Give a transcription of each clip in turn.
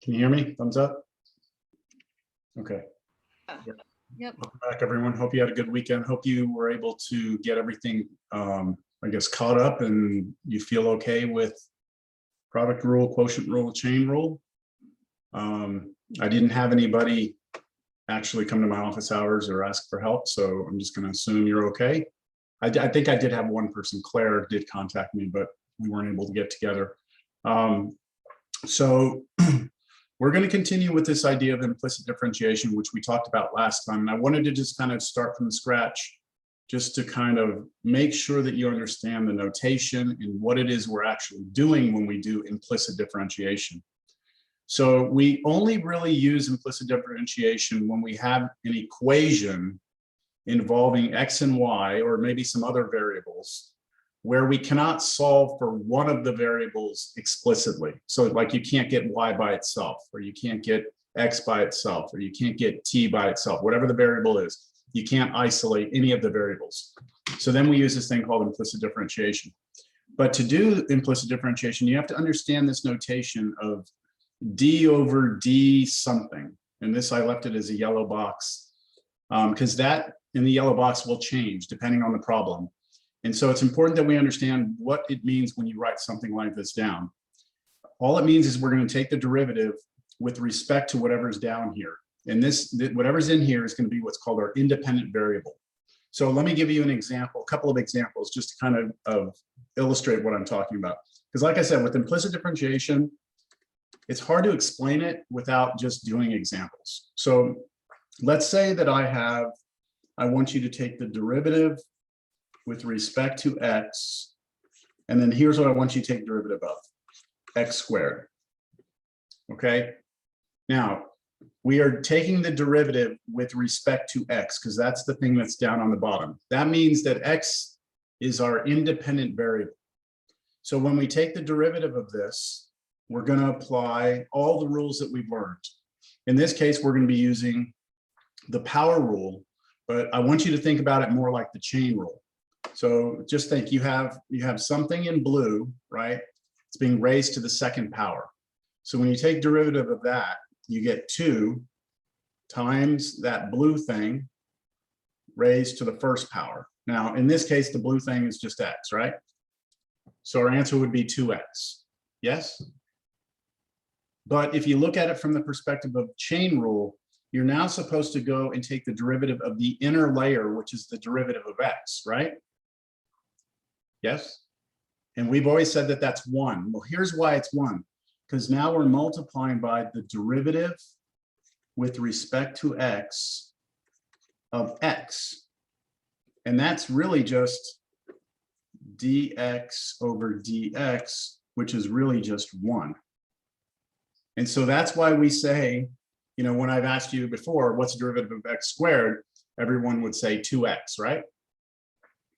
Can you hear me? Thumbs up? Okay. Yep. Welcome back, everyone. Hope you had a good weekend. Hope you were able to get everything, I guess, caught up and you feel okay with product rule, quotient rule, chain rule. I didn't have anybody actually come to my office hours or ask for help, so I'm just going to assume you're okay. I think I did have one person, Claire, did contact me, but we weren't able to get together. So we're going to continue with this idea of implicit differentiation, which we talked about last time. And I wanted to just kind of start from scratch, just to kind of make sure that you understand the notation and what it is we're actually doing when we do implicit differentiation. So we only really use implicit differentiation when we have an equation involving x and y, or maybe some other variables, where we cannot solve for one of the variables explicitly. So like you can't get y by itself, or you can't get x by itself, or you can't get t by itself, whatever the variable is. You can't isolate any of the variables. So then we use this thing called implicit differentiation. But to do implicit differentiation, you have to understand this notation of d over d something. And this, I left it as a yellow box, because that in the yellow box will change depending on the problem. And so it's important that we understand what it means when you write something like this down. All it means is we're going to take the derivative with respect to whatever's down here. And this, whatever's in here is going to be what's called our independent variable. So let me give you an example, a couple of examples, just to kind of illustrate what I'm talking about. Because like I said, with implicit differentiation, it's hard to explain it without just doing examples. So let's say that I want you to take the derivative with respect to x, and then here's what I want you to take derivative of, x squared. Okay, now we are taking the derivative with respect to x because that's the thing that's down on the bottom. That means that x is our independent variable. So when we take the derivative of this, we're going to apply all the rules that we've learned. In this case, we're going to be using the power rule, but I want you to think about it more like the chain rule. So just think you have something in blue, right? It's being raised to the second power. So when you take derivative of that, you get 2 times that blue thing raised to the first power. Now, in this case, the blue thing is just x, right? So our answer would be 2x. Yes? But if you look at it from the perspective of chain rule, you're now supposed to go and take the derivative of the inner layer, which is the derivative of x, right? Yes? And we've always said that that's 1. Well, here's why it's 1. Because now we're multiplying by the derivative with respect to x of x. And that's really just dx over dx, which is really just 1. And so that's why we say, you know, when I've asked you before, what's the derivative of x squared, everyone would say 2x, right?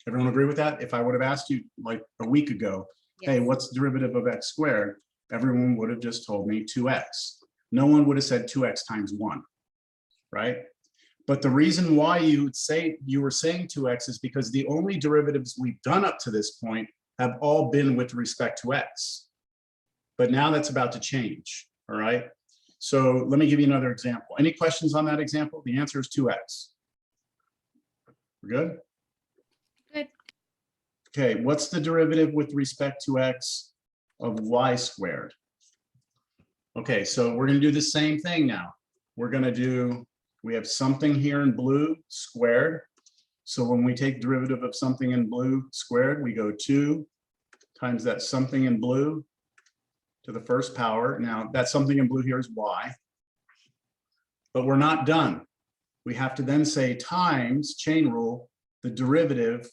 Everyone agree with that? If I would have asked you like a week ago, yes, hey, what's the derivative of x squared? Everyone would have just told me 2x. No one would have said 2x times 1, right? But the reason why you were saying 2x is because the only derivatives we've done up to this point have all been with respect to x. But now that's about to change, all right? So let me give you another example. Any questions on that example? The answer is 2x. We're good? Good. Okay, what's the derivative with respect to x of y squared? Okay, so we're going to do the same thing now. We're going to do, we have something here in blue squared. So when we take derivative of something in blue squared, we go 2 times that something in blue to the first power. Now that something in blue here is y, but we're not done. We have to then say times, chain rule, the derivative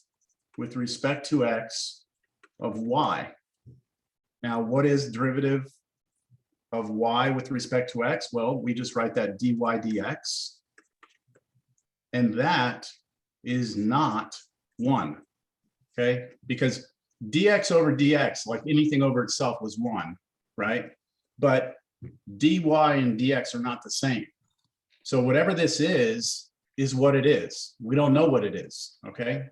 with respect to x of y. Now, what is derivative of y with respect to x? Well, we just write that dy dx, and that is not 1, okay? Because dx over dx, like anything over itself, was 1, right? But dy and dx are not the same. So whatever this is what it is. We don't know what it is, okay?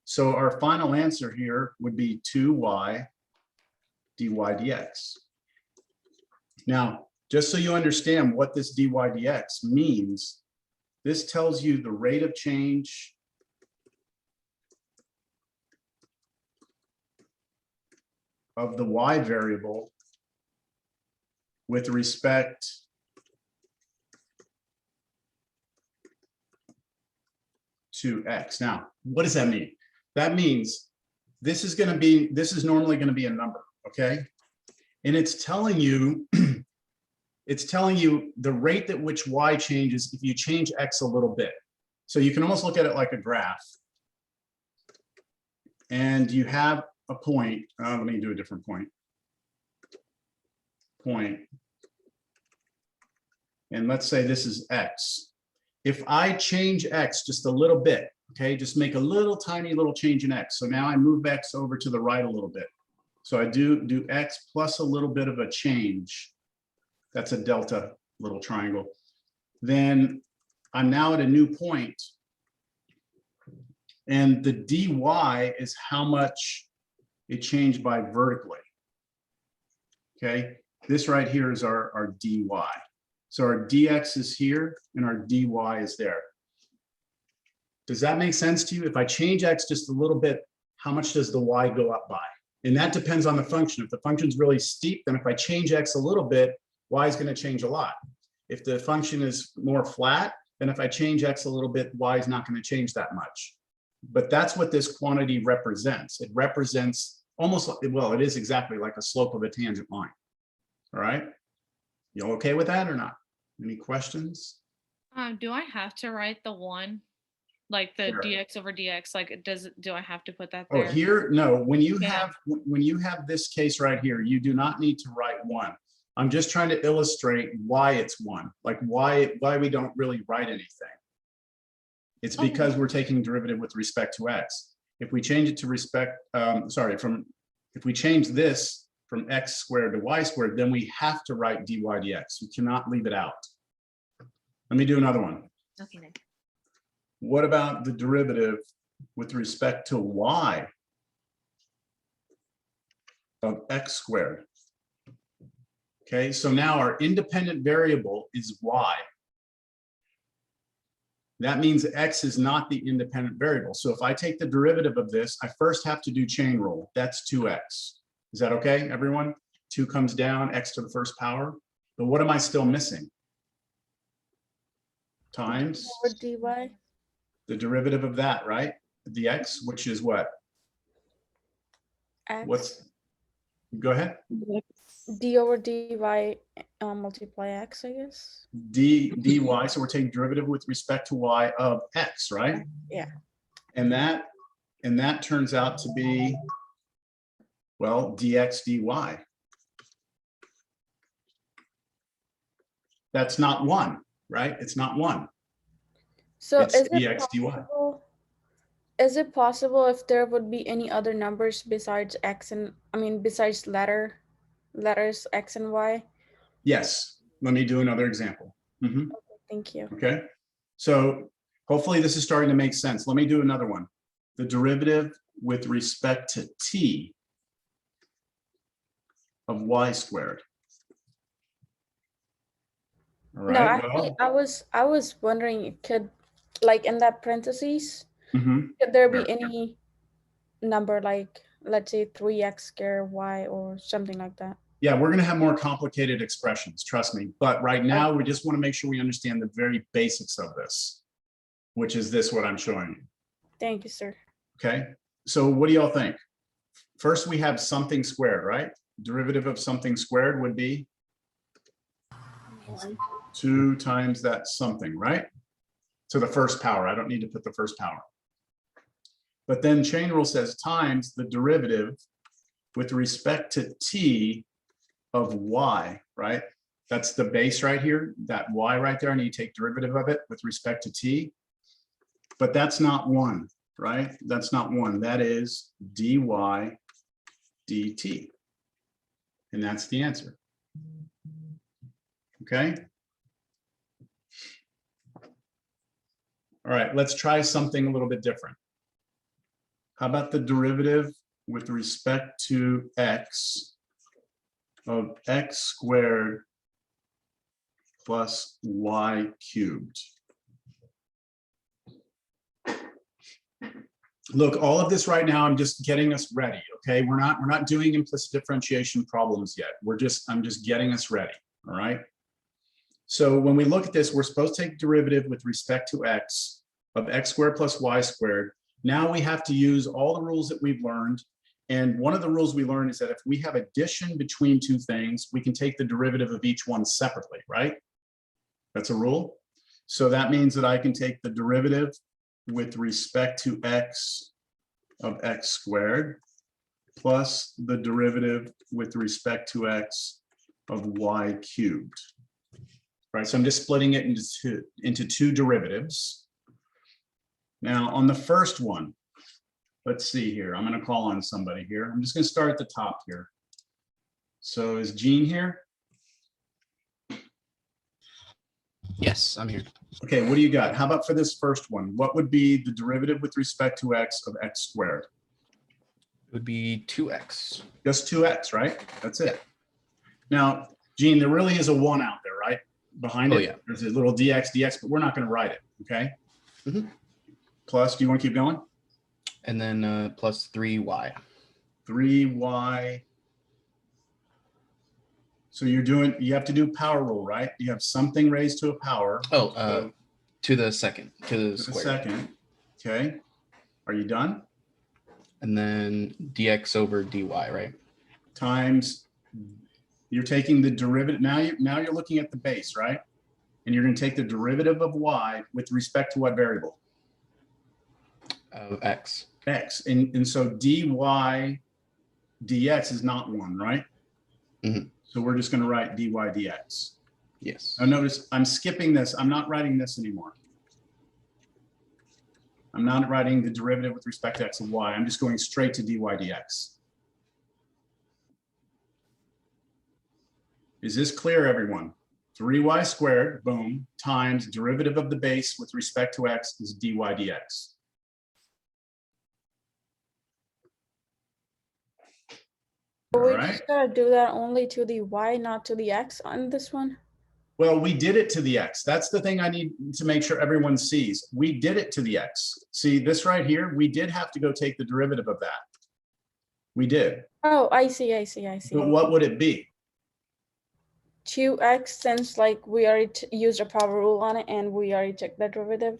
So our final answer here would be 2y dy dx. Now, just so you understand what this dy dx means, this tells you the rate of change of the y variable with respect to x. Now, what does that mean? That means this is normally going to be a number, okay? And it's telling you, it's telling you the rate at which y changes if you change x a little bit. So you can almost look at it like a graph. And you have a point. Let me do a different point. And let's say this is x. If I change x just a little bit, okay, just make a little tiny little change in x. So now I move x over to the right a little bit. So I do x plus a little bit of a change. That's a delta little triangle. Then I'm now at a new point. And the dy is how much it changed by vertically. Okay, this right here is our dy. So our dx is here and our dy is there. Does that make sense to you? If I change x just a little bit, how much does the y go up by? And that depends on the function. If the function's really steep, then if I change x a little bit, y is going to change a lot. If the function is more flat, then if I change x a little bit, y is not going to change that much. But that's what this quantity represents. It represents almost, well, it is exactly like a slope of a tangent line. All right. You okay with that or not? Any questions? Do I have to write the one, like the Sure. dx over dx? Like, do I have to put that Oh, there? here, no. When you Yeah. have this case right here, you do not need to write one. I'm just trying to illustrate why it's one, like why we don't really write anything. It's because we're taking derivative with respect to x. If we change it to if we change this from x squared to y squared, then we have to write dy dx. You cannot leave it out. Let me do another one. Okay. Then. What about the derivative with respect to y of x squared? Okay, so now our independent variable is y. That means x is not the independent variable. So if I take the derivative of this, I first have to do chain rule. That's 2x. Is that okay, everyone? 2 comes down, x to the first power. But what am I still missing? Times dy. the derivative of that, right? Dx, which is what? X. Go ahead. D over dy multiply x, I guess. Dy, so we're taking derivative with respect to y of x, right? Yeah. And that turns out to be, well, dx dy. That's not 1, right? It's not 1. So It's dx dy. Is it possible if there would be any other numbers besides x and besides letters x and y? Yes. Let me do another example. Mhm. Thank you. Okay. So hopefully this is starting to make sense. Let me do another one. The derivative with respect to t of y squared. All right. No, actually, I was wondering, could, like, in that parentheses, could there be any number, like, let's say 3x squared y or something like that? Yeah, we're going to have more complicated expressions, trust me. But right now, we just want to make sure we understand the very basics of this, which is this, what I'm showing you. Thank you, sir. Okay. So what do y'all think? First, we have something squared, right? Derivative of something squared would be 2 times that something, right? To the first power. I don't need to put the first power. But then chain rule says times the derivative with respect to t of y, right? That's the base right here, that y right there. I need to take derivative of it with respect to t. But that's not 1, right? That's not 1. That is dy dt. And that's the answer. Okay. All right, let's try something a little bit different. How about the derivative with respect to x of x squared plus y cubed. Look, all of this right now, I'm just getting us ready. Okay, we're not doing implicit differentiation problems yet. I'm just getting us ready. All right. So when we look at this, we're supposed to take derivative with respect to x of x squared plus y squared. Now we have to use all the rules that we've learned. And one of the rules we learned is that if we have addition between two things, we can take the derivative of each one separately, right? That's a rule. So that means that I can take the derivative with respect to x of x squared plus the derivative with respect to x of y cubed. Right, so I'm just splitting it into two derivatives. Now on the first one, let's see here. I'm going to call on somebody here. I'm just going to start at the top here. So is Gene here? Yes, I'm here. Okay, what do you got? How about for this first one? What would be the derivative with respect to x of x squared? It would be 2x. Just 2x, right? That's it. Now, Gene, there really is a 1 out there, right? Behind it, yeah. There's a little dx, but we're not going to write it, okay? Plus, do you want to keep going? And then plus 3y. 3y. So you have to do power rule, right? You have something raised to a power. Oh, to the second, to the square. Second, okay. Are you done? And then dx over dy, right? Times, you're taking the derivative, now you're looking at the base, right? And you're going to take the derivative of y with respect to what variable? Of x. X. And so dy dx is not 1, right? So we're just going to write dy dx. Yes. Now notice I'm skipping this. I'm not writing this anymore. I'm not writing the derivative with respect to x and y. I'm just going straight to dy dx. Is this clear, everyone? 3y squared, boom, times derivative of the base with respect to x is dy dx. But we All right. just gotta do that only to the y, not to the x on this one. Well, we did it to the x. That's the thing I need to make sure everyone sees. We did it to the x. See this right here? We did have to go take the derivative of that. We did. Oh, I see. But what would it be? 2x, since like we already used a power rule on it and we already took the derivative.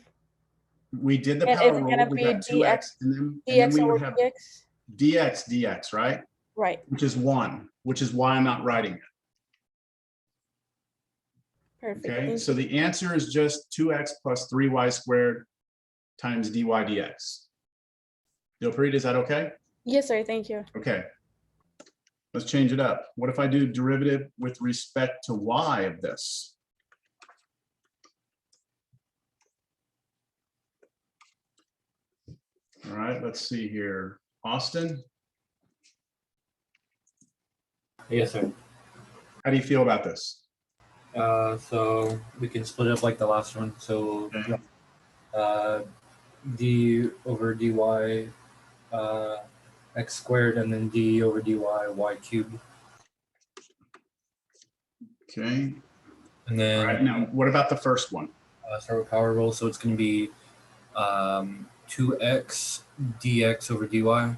We did the And power it's rule. gonna We be got 2x, and then dx we over would have dx. dx, right? Right. Which is 1, which is why I'm not writing it. Perfect. Okay, Thank so you. the answer is just 2x plus 3y squared times dy dx. Dilpreet, is that okay? Yes, sir. Thank you. Okay. Let's change it up. What if I do derivative with respect to y of this? All right, let's see here. Austin, Yes, sir. how do you feel about this? So we can split it up like the last one. So Okay. d over dy x squared, and then d over dy y cubed. Okay. And All then right, now what about the first one? start with power rule. So it's going to be 2x dx over dy.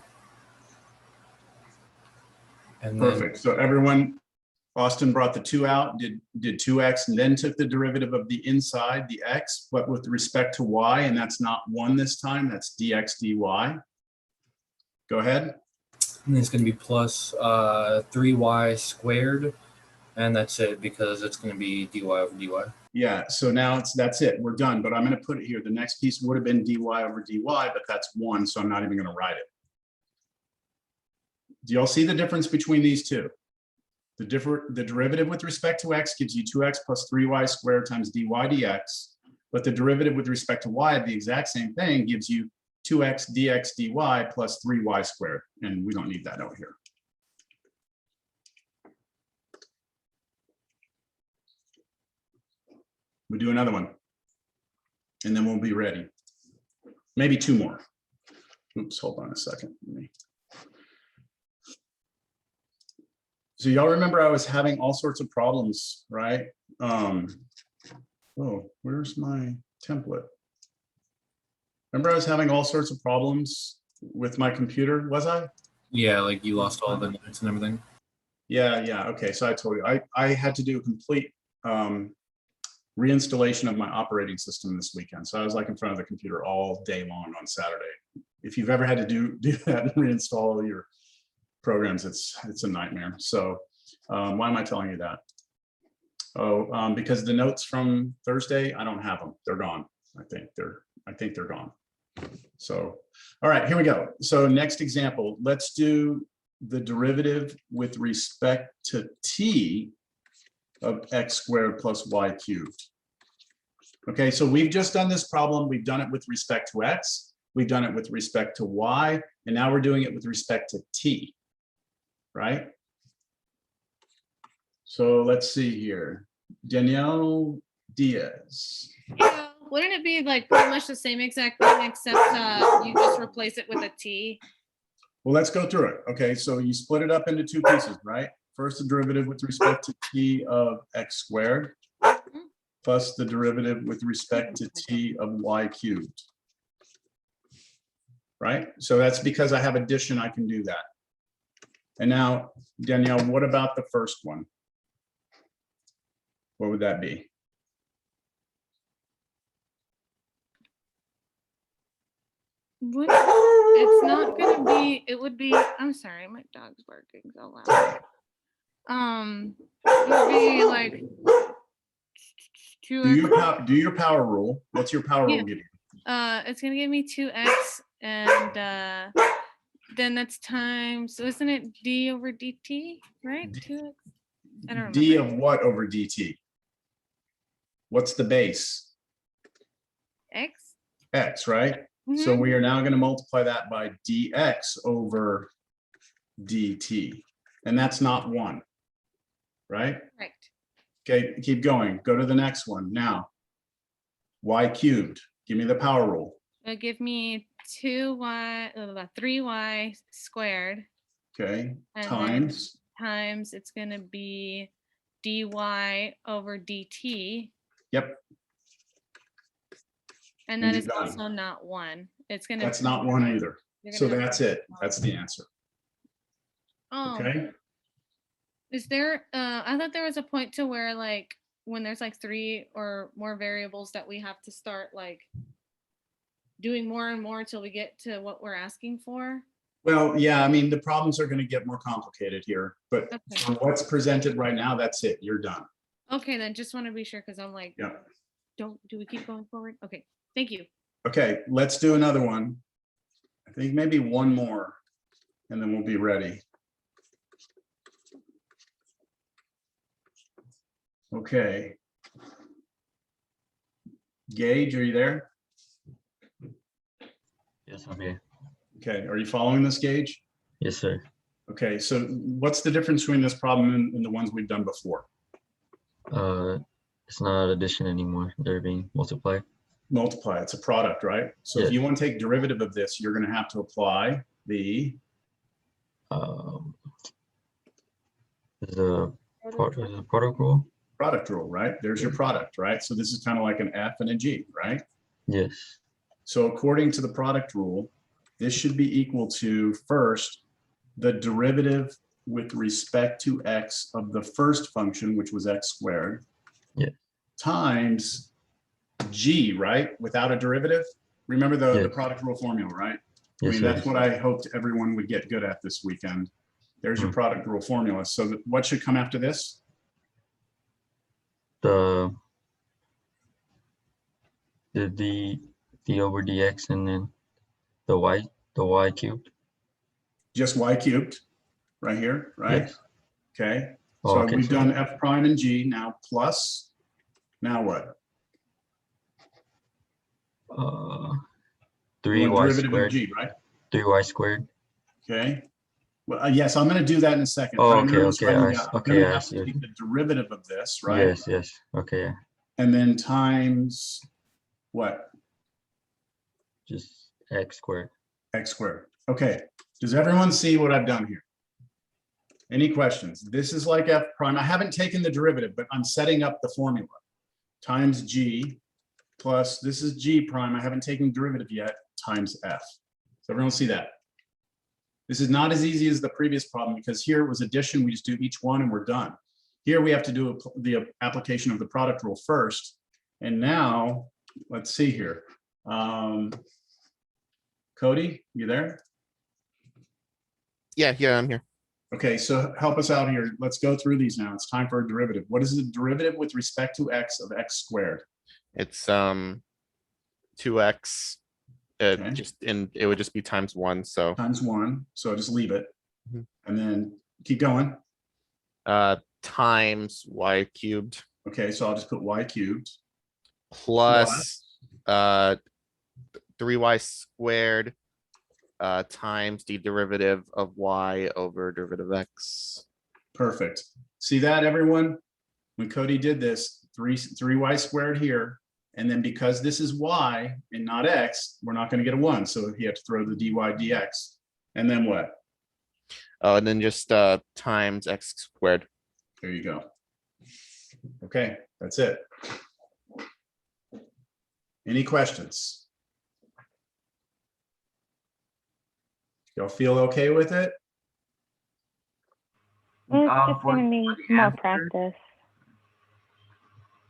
And Perfect. So everyone, Austin brought the 2 out, did 2x, and then took the derivative of the inside, the x, but with respect to y, and that's not 1 this time, that's dx dy. Go ahead. then it's going to be plus 3y squared. And that's it, because it's going to be dy over dy. Yeah, so now that's it. We're done, but I'm going to put it here. The next piece would have been dy over dy, but that's 1, so I'm not even going to write it. Do y'all see the difference between these two? The derivative with respect to x gives you 2x plus 3y squared times dy dx, but the derivative with respect to y, the exact same thing, gives you 2x dx dy plus 3y squared, and we don't need that over here. We do another one, and then we'll be ready. Maybe 2 more. Oops, hold on a second. So y'all remember I was having all sorts of problems, right? Oh, where's my template? Remember I was having all sorts of problems with my computer, was I? Yeah, like you lost all the notes and everything. Yeah. Okay, so I told you, I had to do a complete reinstallation of my operating system this weekend. So I was like in front of the computer all day long on Saturday. If you've ever had to do that and reinstall your programs, it's a nightmare. So why am I telling you that? Oh, because the notes from Thursday, I don't have them. They're gone. I think they're gone. So, all right, here we go. So next example, let's do the derivative with respect to t of x squared plus y cubed. Okay, so we've just done this problem. We've done it with respect to x. We've done it with respect to y. And now we're doing it with respect to t, right? So let's see here. Danielle Diaz. Yeah, wouldn't it be like pretty much the same exact thing except you just replace it with a t? Well, let's go through it. Okay, so you split it up into two pieces, right? First, the derivative with respect to t of x squared plus the derivative with respect to t of y cubed. Right? So that's because I have addition, I can do that. And now, Danielle, what about the first one? What would that be? It's not gonna be, it would be, I'm sorry, my dog's barking so loud. It would be like Do your power rule. What's your power rule give you? it's gonna give me 2x and then that's times, so isn't it d over dt, right? 2x. I don't remember. D of what over dt? What's the base? X. X, right? So we are now going to multiply that by dx over dt. And that's not 1, right? Right. Okay, keep going. Go to the next one. Now, y cubed. Give me the power rule. It'll give me 3y squared. Okay, And times. Times it's going to be dy over dt. Yep. And that is also not 1. It's going to. That's not 1 either. So that's it. That's the answer. Oh. Okay. Is there, I thought there was a point to where like, when there's like 3 or more variables that we have to start like doing more and more until we get to what we're asking for. Well, yeah, I mean, the problems are going to get more complicated here, but Okay. for what's presented right now, that's it. You're done. Okay, then just want to be sure because I'm like, Yeah. do we keep going forward? Okay, thank you. Okay, let's do another one. I think maybe one more and then we'll be ready. Okay. Gage, are you there? Yes, I'm here. Okay, are you following this, Gage? Yes, sir. Okay, so what's the difference between this problem and the ones we've done before? It's not addition anymore. They're being multiplied. Multiply, it's a product, right? So if you want to take derivative of this, you're going to have to apply the product rule. Product rule, right? There's your product, right? So this is kind of like an F and a G, right? Yes. So according to the product rule, this should be equal to first the derivative with respect to x of the first function, which was x squared, times g, right? Without a derivative. Remember the product rule formula, right? Yes, I mean, that's what I hoped everyone would get good at this weekend. There's your product rule formula. So what should come after this? The d over dx and then the y cubed. Just y cubed right here, right? Yes. Okay. Oh, So okay, we've done f prime and g, now plus, now what? 3y squared. G, right? 3y squared. Okay. Well, yes, I'm going to do that in a second. Oh, But I know okay, it's okay, writing down. I'm going to I have see. to take the derivative of this, right? Yes, yes. Okay, yeah. And then times what? Just x squared. X squared. Okay. Does everyone see what I've done here? Any questions? This is like f prime. I haven't taken the derivative, but I'm setting up the formula. Times g plus, this is g prime. I haven't taken derivative yet, times f. So everyone see that? This is not as easy as the previous problem because here it was addition. We just do each one and we're done. Here we have to do the application of the product rule first. And now, let's see here. Cody, you there? Yeah, I'm here. Okay, so help us out here. Let's go through these now. It's time for a derivative. What is the derivative with respect to x of x squared? It's 2x. Okay. It would just be times 1. So Times 1. So just leave it. Mhm. And then keep going. times y cubed Okay, so I'll just put y cubed. plus 3y squared times the derivative of y over derivative of x. Perfect. See that, everyone? When Cody did this, 3y squared here, and then because this is y and not x, we're not going to get a 1. So he had to throw the dy dx. And then what? Oh, and then just times x squared. There you go. Okay, that's it. Any questions? Y'all feel okay with it? It's just For gonna need the more answer- practice.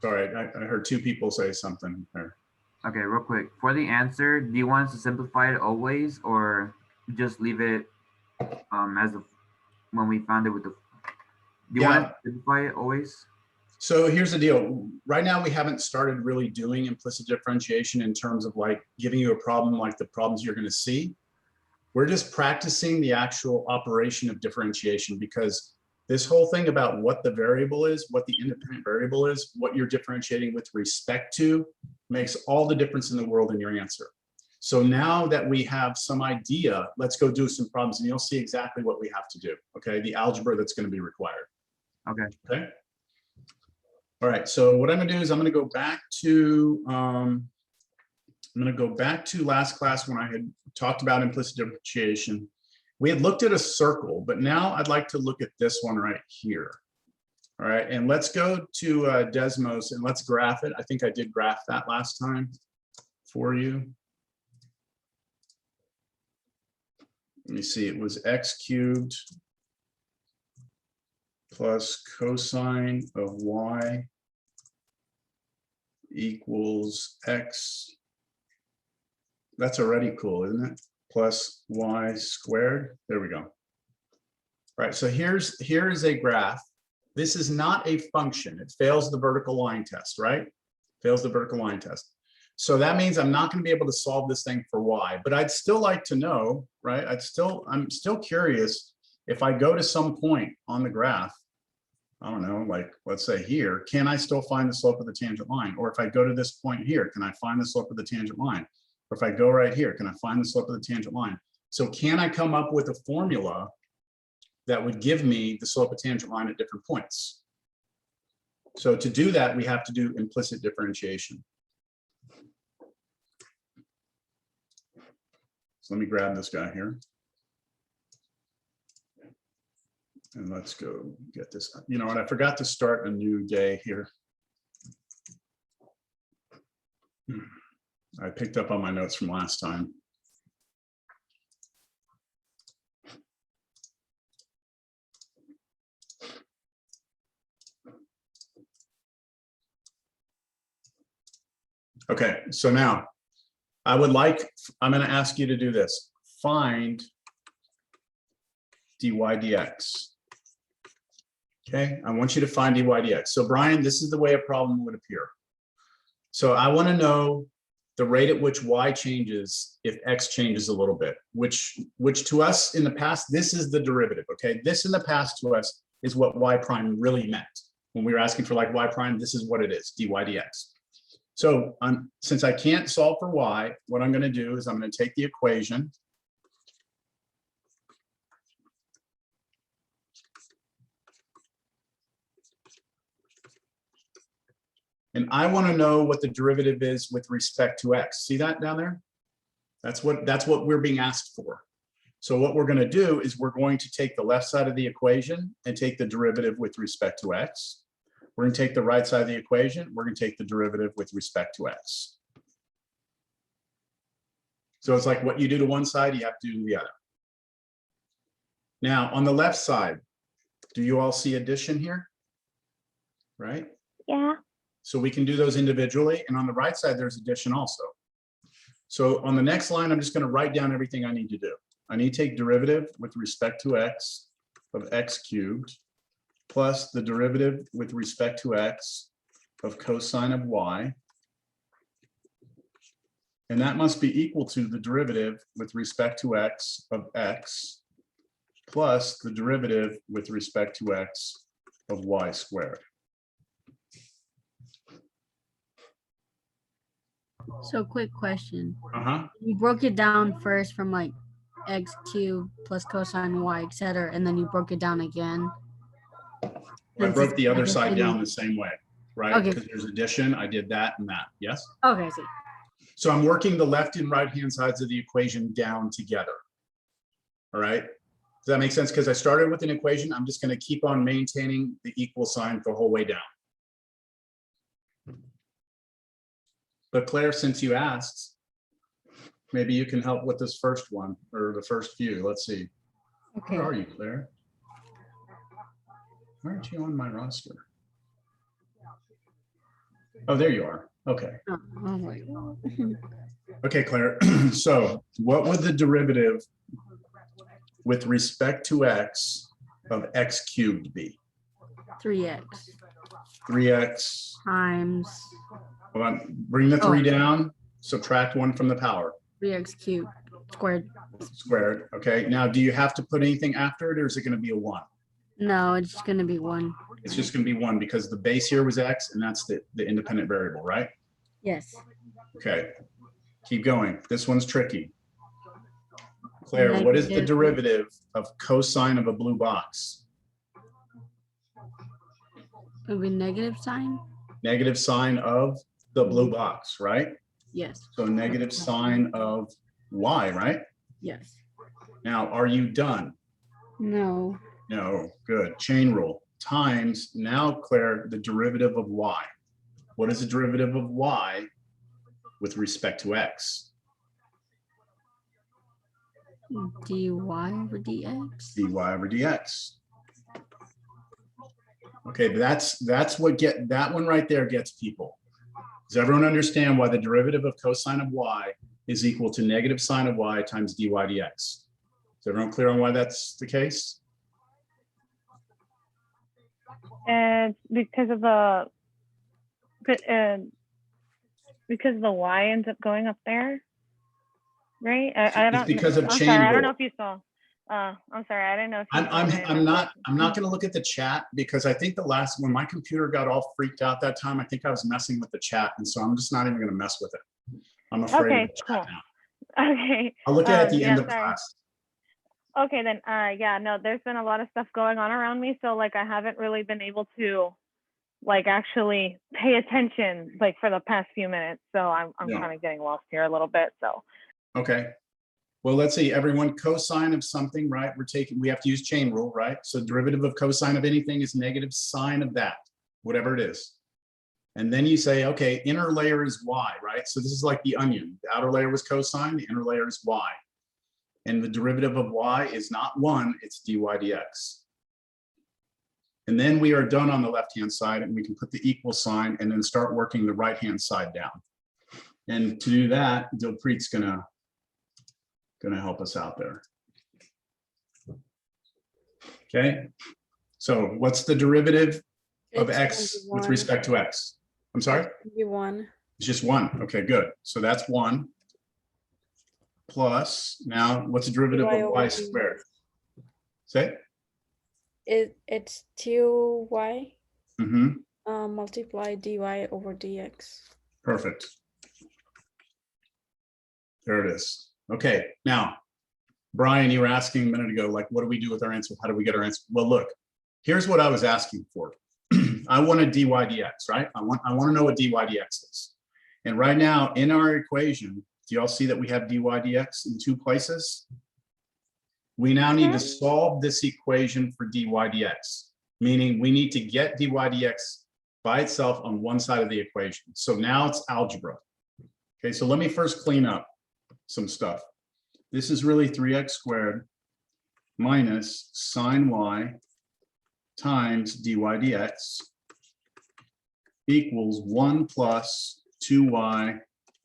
Sorry, I heard two people say something there. Okay, real quick. For the answer, do you want us to simplify it always, or just leave it as of when we found it with the? Do you want us to simplify it always? So here's the deal. Right now, we haven't started really doing implicit differentiation in terms of like giving you a problem like the problems you're going to see. We're just practicing the actual operation of differentiation because this whole thing about what the variable is, what the independent variable is, what you're differentiating with respect to makes all the difference in the world in your answer. So now that we have some idea, let's go do some problems and you'll see exactly what we have to do. Okay, the algebra that's going to be required. Okay. Okay. All right, so what I'm gonna do is I'm gonna go back to last class when I had talked about implicit differentiation. We had looked at a circle, but now I'd like to look at this one right here. All right, and let's go to Desmos and let's graph it. I think I did graph that last time for you. Let me see, it was x cubed plus cosine of y equals x. That's already cool, isn't it? Plus y squared. There we go. All right, so here's a graph. This is not a function. It fails the vertical line test, right? Fails the vertical line test. So that means I'm not going to be able to solve this thing for y, but I'd still like to know, right? I'm still curious if I go to some point on the graph, I don't know, like let's say here, can I still find the slope of the tangent line? Or if I go to this point here, can I find the slope of the tangent line? Or if I go right here, can I find the slope of the tangent line? So can I come up with a formula that would give me the slope of tangent line at different points? So to do that, we have to do implicit differentiation. So let me grab this guy here. And let's go get this. You know what? I forgot to start a new day here. I picked up on my notes from last time. Okay, so now I'm going to ask you to do this. Find dy dx. Okay, I want you to find dy dx. So Brian, this is the way a problem would appear. So I want to know the rate at which y changes if x changes a little bit, which to us in the past, this is the derivative, okay? This in the past to us is what y prime really meant. When we were asking for like y prime, this is what it is, dy dx. So since I can't solve for y, what I'm going to do is I'm going to take the equation. And I want to know what the derivative is with respect to x. See that down there? That's what we're being asked for. So what we're going to do is we're going to take the left side of the equation and take the derivative with respect to x. We're going to take the right side of the equation. We're going to take the derivative with respect to x. So it's like what you do to one side, you have to do to the other. Now, on the left side, do you all see addition here? Right? Yeah. So we can do those individually. And on the right side, there's addition also. So on the next line, I'm just going to write down everything I need to do. I need to take derivative with respect to x of x cubed plus the derivative with respect to x of cosine of y. And that must be equal to the derivative with respect to x of x plus the derivative with respect to x of y squared. So quick question. Uh-huh. You broke it down first from like x cubed plus cosine y, etc., and then you broke it down again. I broke the other side down the same way, right? Okay. Because there's addition, I did that and that, yes? Okay, I see. So I'm working the left and right hand sides of the equation down together. All right, does that make sense? Because I started with an equation, I'm just going to keep on maintaining the equal sign the whole way down. But Claire, since you asked, maybe you can help with this first one or the first few. Let's see. Okay. Where are you, Claire? Why aren't you on my roster? Oh, there you are. Okay. Oh, my God. Okay, Claire. So what would the derivative with respect to x of x cubed be? 3x 3x. times Hold on, bring the 3 down, subtract 1 from the power 3x cubed squared. squared. Okay, now do you have to put anything after it or is it going to be a 1? No, it's just gonna be 1. It's just going to be 1 because the base here was x and that's the independent variable, right? Yes. Okay, keep going. This one's tricky. Claire, what is the derivative of cosine of a blue box? It would be negative sign. Negative sign of the blue box, right? Yes. So negative sign of y, right? Yes. Now, are you done? No. No, good. Chain rule times, now Claire, the derivative of y. What is the derivative of y with respect to x? dy over dx. dy over dx. Okay, that's what that one right there gets people. Does everyone understand why the derivative of cosine of y is equal to negative sine of y times dy dx? Is everyone clear on why that's the case? And because of the y ends up going up there, right? I don't. It's because of I'm chain sorry. rule. I don't know if you saw. I'm sorry. I didn't know if you saw I'm not going to look at the chat because I think the last when my computer got all freaked out that time, I think I was messing with the chat, and so I'm just not even going to mess with it. I'm afraid Okay, of the chat cool. now. Okay. I'll look at it at the end of sorry. class. Okay, then, yeah, no, there's been a lot of stuff going on around me, so like I haven't really been able to like actually pay attention like for the past few minutes. So I'm Yeah. kind of getting lost here a little bit. So Okay. Well, let's see. Everyone, cosine of something, right? We have to use chain rule, right? So derivative of cosine of anything is negative sine of that, whatever it is. And then you say, okay, inner layer is y, right? So this is like the onion. The outer layer was cosine, the inner layer is y. And the derivative of y is not 1, it's dy dx. And then we are done on the left-hand side and we can put the equal sign and then start working the right-hand side down. And to do that, Dilpreet's gonna help us out there. Okay, so what's the derivative of It's x with 1. respect to x? I'm sorry? 1. It's just 1. Okay, good. So that's 1 plus, now what's the derivative Y of over y dx. squared? Say? It's 2y Mm-hmm. multiply dy over dx. Perfect. There it is. Okay, now, Brian, you were asking a minute ago, like, what do we do with our answer? How do we get our answer? Well, look, here's what I was asking for. I want a dy dx, right? I want to know what dy dx is. And right now in our equation, do y'all see that we have dy dx in 2 places? we now need to solve this equation for dy dx, meaning we need to get dy dx by itself on one side of the equation. So now it's algebra. Okay, so let me first clean up some stuff. This is really 3x squared minus sine y times dy dx equals 1 plus 2y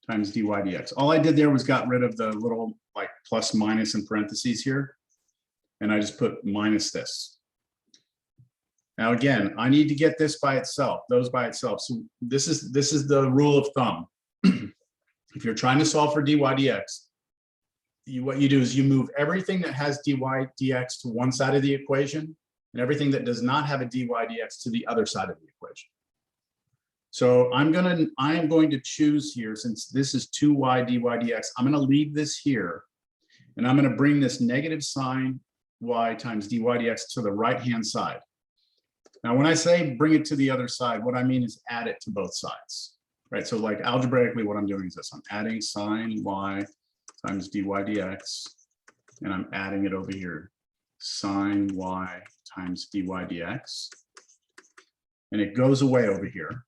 times dy dx. All I did there was got rid of the little like plus minus in parentheses here, and I just put minus this. Now again, I need to get this by itself, those by itself. So this is the rule of thumb. If you're trying to solve for dy dx, what you do is you move everything that has dy dx to one side of the equation and everything that does not have a dy dx to the other side of the equation. So I am going to choose here, since this is 2y dy dx, I'm going to leave this here, and I'm going to bring this negative sine y times dy dx to the right-hand side. Now, when I say bring it to the other side, what I mean is add it to both sides, right? So like algebraically, what I'm doing is this. I'm adding sine y times dy dx, and I'm adding it over here, sine y times dy dx, and it goes away over here.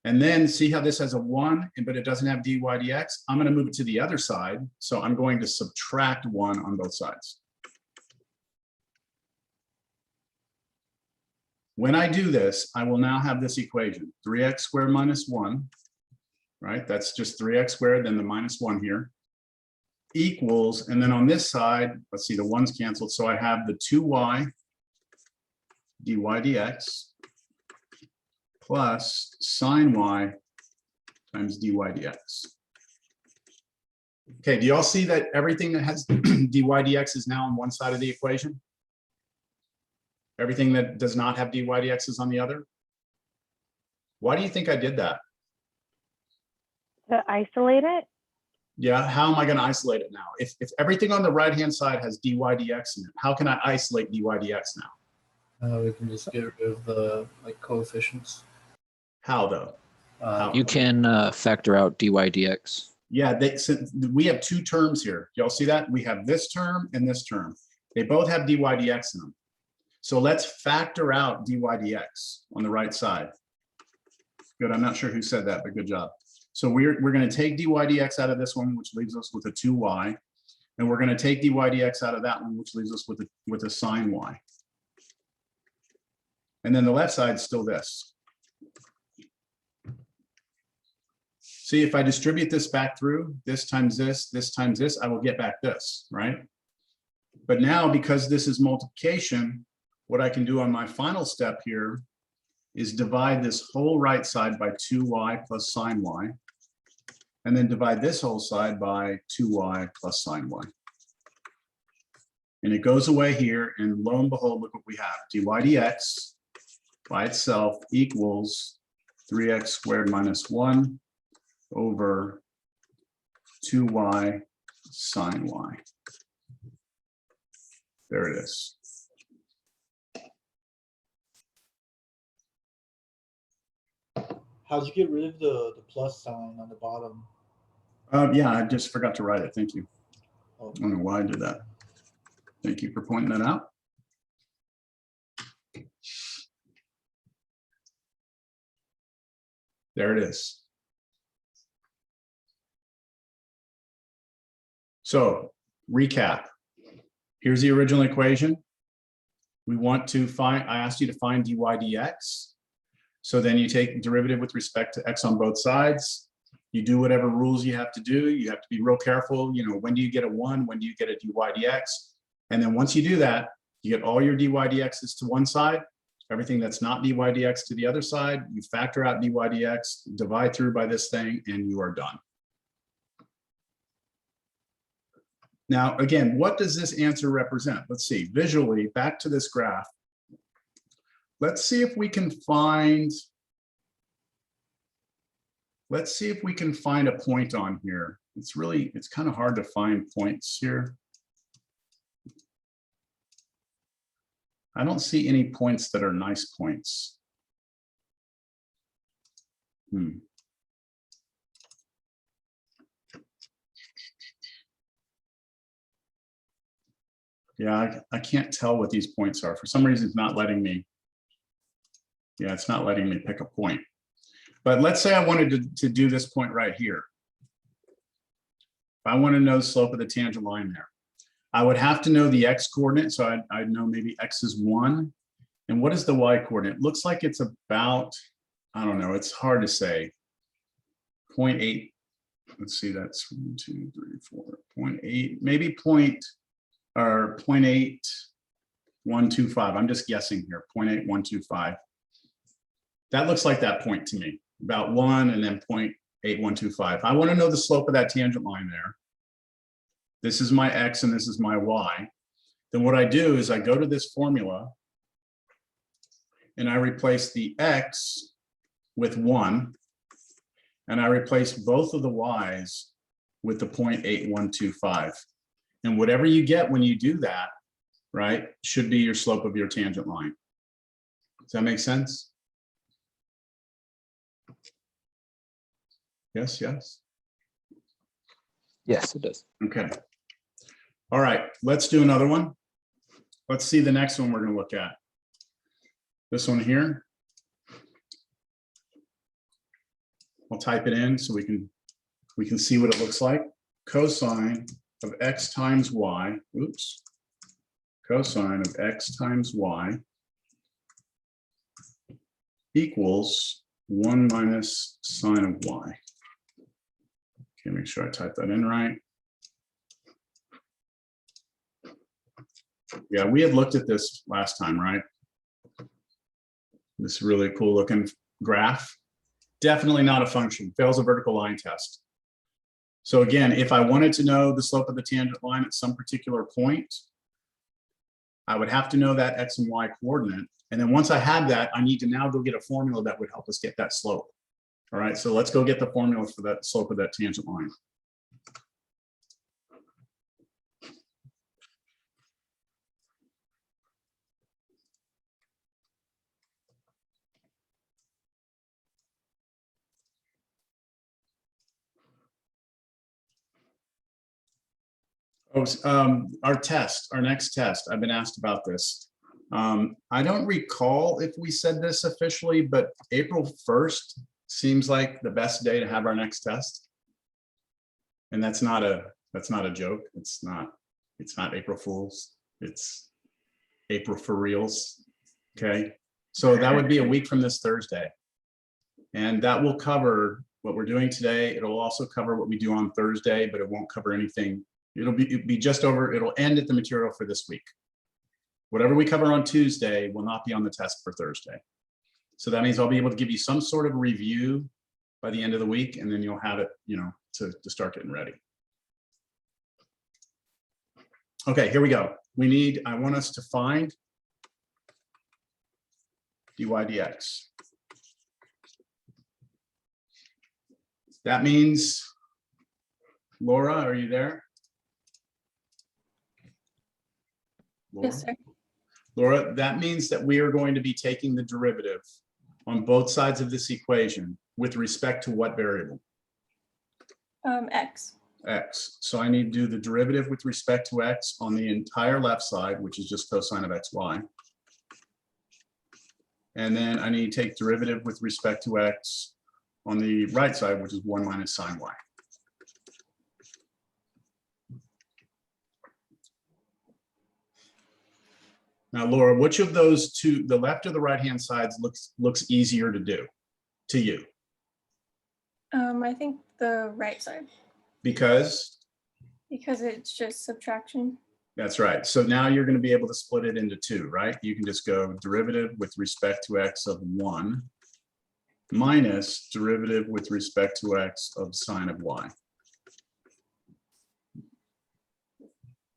And then see how this has a 1, but it doesn't have dy dx? I'm going to move it to the other side. So I'm going to subtract 1 on both sides. When I do this, I will now have this equation, 3x squared minus 1, right? That's just 3x squared, then the minus 1 here, equals, and then on this side, let's see, the 1's canceled. So I have the 2y dy dx plus sine y times dy dx. Okay, do y'all see that everything that has dy dx is now on one side of the equation? Everything that does not have dy dx is on the other? Why do you think I did that? To isolate it? Yeah, how am I going to isolate it now? If everything on the right-hand side has dy dx in it, how can I isolate dy dx now? We can just get rid of the like coefficients. How though? You can factor out dy dx. Yeah, we have two terms here. Y'all see that? We have this term and this term. They both have dy dx in them. So let's factor out dy dx on the right side. Good, I'm not sure who said that, but good job. So we're going to take dy dx out of this one, which leaves us with a 2y. And we're going to take dy dx out of that one, which leaves us with a sine y. And then the left side is still this. See, if I distribute this back through, this times this times this, I will get back this, right? But now, because this is multiplication, what I can do on my final step here is divide this whole right side by 2y plus sine y, and then divide this whole side by 2y plus sine y. And it goes away here, and lo and behold, look what we have. Dy dx by itself equals 3x squared minus 1 over 2y sine y. There it is. How'd you get rid of the plus sign on the bottom? Yeah, I just forgot to write it. Thank you. I don't know why I did that. Thank you for pointing that out. There it is. So recap. Here's the original equation. We want to find, I asked you to find dy dx. So then you take derivative with respect to x on both sides. You do whatever rules you have to do. You have to be real careful. You know, when do you get a 1? When do you get a dy dx? And then once you do that, you get all your dy dx's to one side. Everything that's not dy dx to the other side. You factor out dy dx, divide through by this thing, and you are done. Now, again, what does this answer represent? Let's see, visually, back to this graph. Let's see if we can find, a point on here. It's kind of hard to find points here. I don't see any points that are nice points. Yeah, I can't tell what these points are. For some reason, it's not letting me. Yeah, it's not letting me pick a point. But let's say I wanted to do this point right here. If I want to know the slope of the tangent line there, I would have to know the x coordinate. So I'd know maybe x is 1. And what is the y coordinate? Looks like it's about, I don't know, it's hard to say. 0.8. Let's see, that's 1, 2, 3, 4, 0.8, maybe 0.8125. I'm just guessing here, 0.8125. That looks like that point to me, about 1 and then 0.8125. I want to know the slope of that tangent line there. This is my x and this is my y. Then what I do is I go to this formula and I replace the x with 1, and I replace both of the y's with the 0.8125. And whatever you get when you do that, right, should be your slope of your tangent line. Does that make sense? Yes, yes. Yes, it does. Okay. All right, let's do another one. Let's see the next one we're going to look at. This one here. I'll type it in so we can see what it looks like. Cosine of x times y. Oops. Cosine of x times y equals 1 minus sine of y. Okay, make sure I type that in right. Yeah, we had looked at this last time, right? This really cool looking graph. Definitely not a function, fails a vertical line test. So again, if I wanted to know the slope of the tangent line at some particular point, I would have to know that x and y coordinate. And then once I had that, I need to now go get a formula that would help us get that slope. All right, so let's go get the formula for that slope of that tangent line. Oh, our next test, I've been asked about this. I don't recall if we said this officially, but April 1st seems like the best day to have our next test. And that's not a joke. It's not April Fools. It's April for reals. Okay. So that would be a week from this Thursday. And that will cover what we're doing today. It'll also cover what we do on Thursday, but it won't cover anything. It'll be just over, it'll end at the material for this week. Whatever we cover on Tuesday will not be on the test for Thursday. So that means I'll be able to give you some sort of review by the end of the week, and then you'll have it, you know, to start getting ready. Okay, here we go. I want us to find dy dx. That means, Laura, are you there? Laura? Yes, sir. Laura, that means that we are going to be taking the derivative on both sides of this equation with respect to what variable? X. X. So I need to do the derivative with respect to x on the entire left side, which is just cosine of xy. And then I need to take derivative with respect to x on the right side, which is 1 minus sine y. Now, Laura, which of those two, the left or the right-hand sides, looks easier to do to you? I think the right side. Because? Because it's just subtraction. That's right. So now you're going to be able to split it into two, right? You can just go derivative with respect to x of 1 minus derivative with respect to x of sine of y.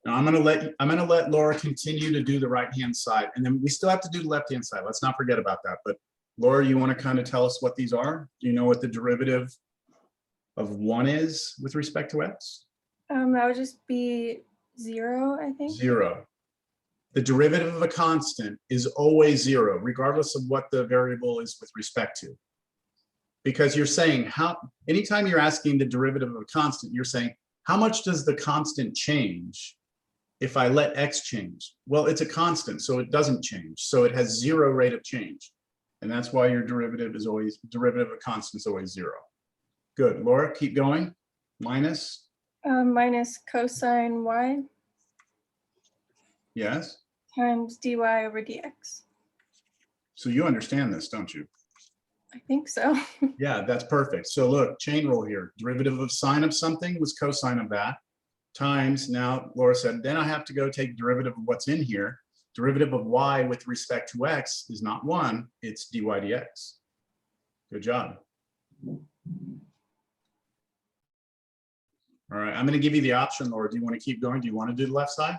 Now I'm going to let Laura continue to do the right-hand side, and then we still have to do the left-hand side. Let's not forget about that. But Laura, you want to kind of tell us what these are? Do you know what the derivative of 1 is with respect to x? That would just be 0, I think. 0. The derivative of a constant is always 0, regardless of what the variable is with respect to. Because you're saying anytime you're asking the derivative of a constant, you're saying, how much does the constant change if I let x change? Well, it's a constant, so it doesn't change. So it has 0 rate of change. And that's why your derivative is always, derivative of a constant is always 0. Good, Laura, keep going. Minus, minus cosine y yes. times dy over dx. So you understand this, don't you? I think so. Yeah, that's perfect. So look, chain rule here. Derivative of sine of something was cosine of that, times, now Laura said, then I have to go take derivative of what's in here. Derivative of y with respect to x is not 1, it's dy dx. Good job. All right, I'm going to give you the option, Laura. Do you want to keep going? Do you want to do the left side?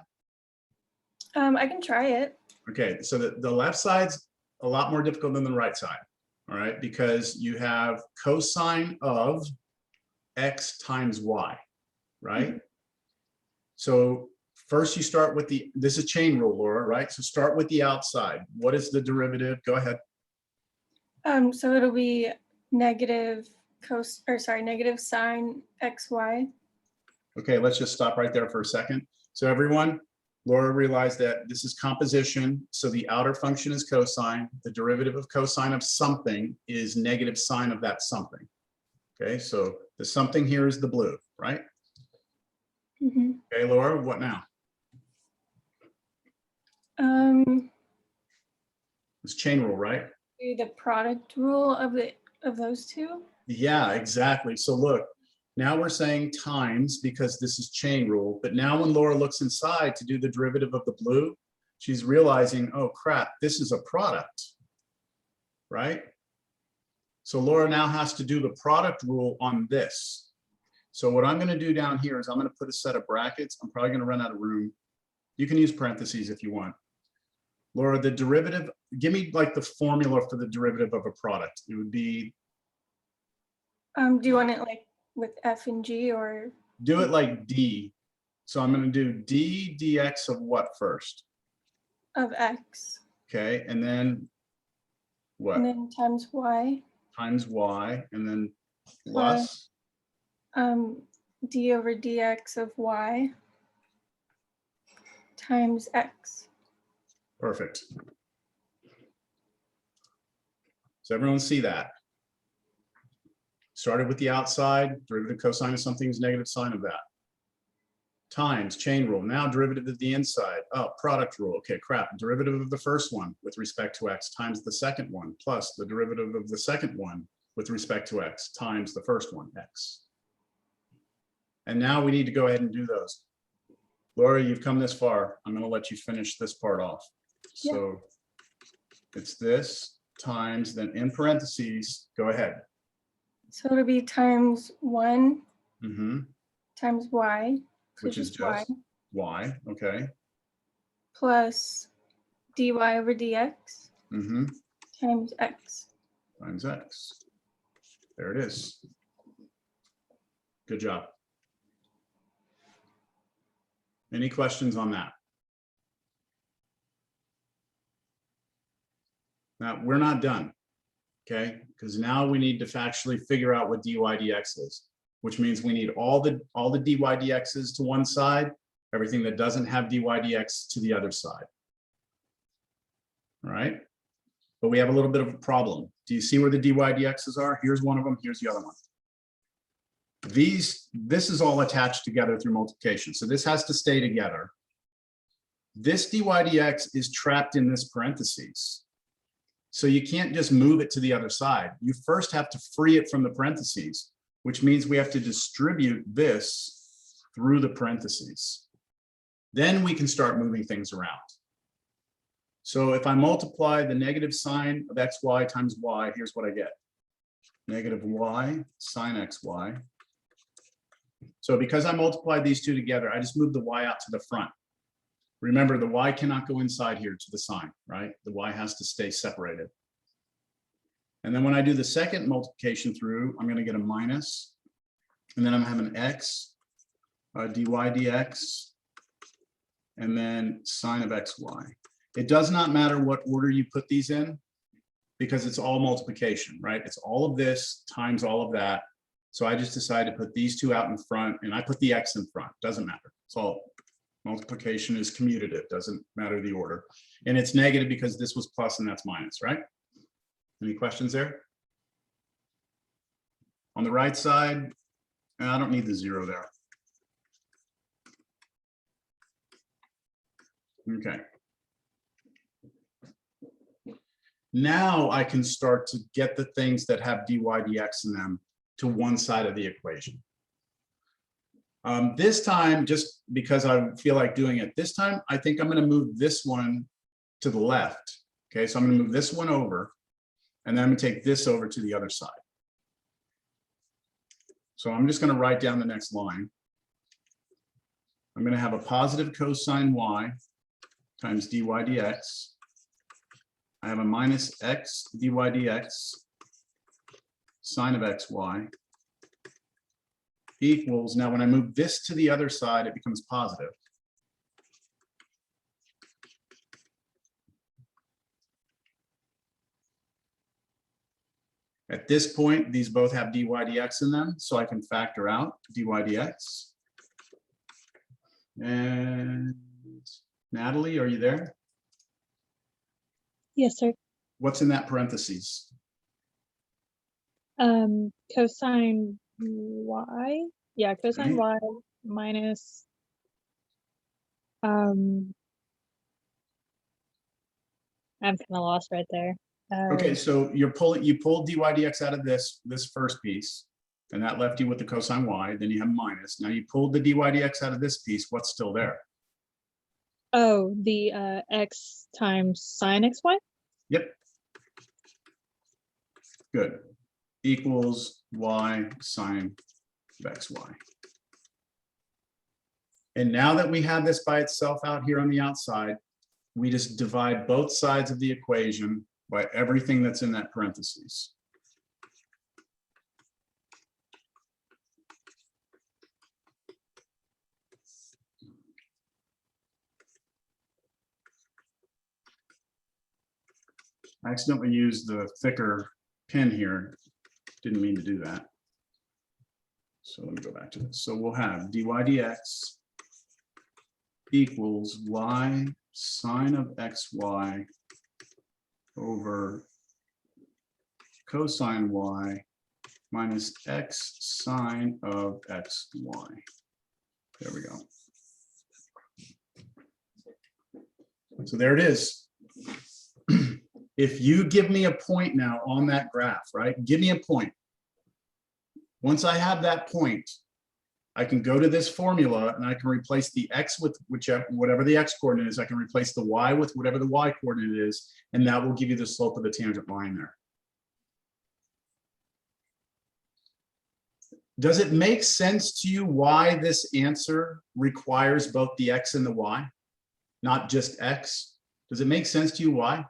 I can try it. Okay, so the left side's a lot more difficult than the right side. All right, because you have cosine of x times y, right? Mm-hmm. So first you start with the, this is chain rule, Laura, right? So start with the outside. What is the derivative? Go ahead. So it'll be negative negative sine xy. Okay, let's just stop right there for a second. So everyone, Laura realized that this is composition. So the outer function is cosine. The derivative of cosine of something is negative sine of that something. Okay, so the something here is the blue, right? Mm-hmm. Okay, Laura, what now? It's chain rule, right? Do the product rule of those two? Yeah, exactly. So look, now we're saying times because this is chain rule, but now when Laura looks inside to do the derivative of the blue, she's realizing, oh crap, this is a product, right? So Laura now has to do the product rule on this. So what I'm going to do down here is I'm going to put a set of brackets. I'm probably going to run out of room. You can use parentheses if you want. Laura, the derivative, give me like the formula for the derivative of a product. It would be. Do you want it like with f and g or? Do it like d. So I'm going to do d dx of what first? Of x. Okay, and then what? And then times y. Times y, and then plus? D over dx of y times x. Perfect. So everyone see that? Started with the outside, derivative cosine of something is negative sine of that. Times, chain rule. Now derivative of the inside. Oh, product rule. Okay, crap. Derivative of the first one with respect to x times the second one, plus the derivative of the second one with respect to x times the first one, x. And now we need to go ahead and do those. Laura, you've come this far. I'm going to let you finish this part off. Yeah. So it's this times, then in parentheses, go ahead. So it'll be times 1 Mm-hmm. times y, Which is just y, okay. plus dy over dx Mm-hmm. times x. Times x. There it is. Good job. Any questions on that? Now, we're not done, okay? Because now we need to factually figure out what dy dx is, which means we need all the dy dx's to one side, everything that doesn't have dy dx to the other side. All right? But we have a little bit of a problem. Do you see where the dy dx's are? Here's one of them, here's the other one. This is all attached together through multiplication. So this has to stay together. This dy dx is trapped in this parentheses. So you can't just move it to the other side. You first have to free it from the parentheses, which means we have to distribute this through the parentheses. Then we can start moving things around. So if I multiply the negative sine of xy times y, here's what I get. Negative y sine xy. So because I multiplied these two together, I just moved the y out to the front. Remember, the y cannot go inside here to the sine, right? The y has to stay separated. And then when I do the second multiplication through, I'm going to get a minus. And then I'm going to have an x, dy dx, and then sine of xy. It does not matter what order you put these in, because it's all multiplication, right? It's all of this times all of that. So I just decided to put these two out in front, and I put the x in front. Doesn't matter. It's all Multiplication is commutative, doesn't matter the order. And it's negative because this was plus and that's minus, right? Any questions there? On the right side, I don't need the 0 there. Okay. Now I can start to get the things that have dy dx in them to one side of the equation. This time, just because I feel like doing it, this time I think I'm going to move this one to the left. Okay, so I'm going to move this one over, and then I'm going to take this over to the other side. So I'm just going to write down the next line. I'm going to have a positive cosine y times dy dx. I have a minus x dy dx sine of xy equals, now when I move this to the other side, it becomes positive. At this point, these both have dy dx in them, so I can factor out dy dx. And Natalie, are you there? Yes, sir. What's in that parentheses? Cosine y. Yeah, cosine y minus I'm kind of lost right there. Okay, so you pulled dy dx out of this first piece, and that left you with the cosine y. Then you have minus. Now you pulled the dy dx out of this piece. What's still there? Oh, the x times sine xy. Yep. Good. Equals y sine of xy. And now that we have this by itself out here on the outside, we just divide both sides of the equation by everything that's in that parentheses. I accidentally used the thicker pen here. Didn't mean to do that. So let me go back to this. So we'll have dy dx equals y sine of xy over cosine y minus x sine of xy. There we go. So there it is. If you give me a point now on that graph, right? Give me a point. Once I have that point, I can go to this formula and I can replace the x with whatever the x coordinate is. I can replace the y with whatever the y coordinate is, and that will give you the slope of the tangent line there. Does it make sense to you why this answer requires both the x and the y, not just x? Does it make sense to you why?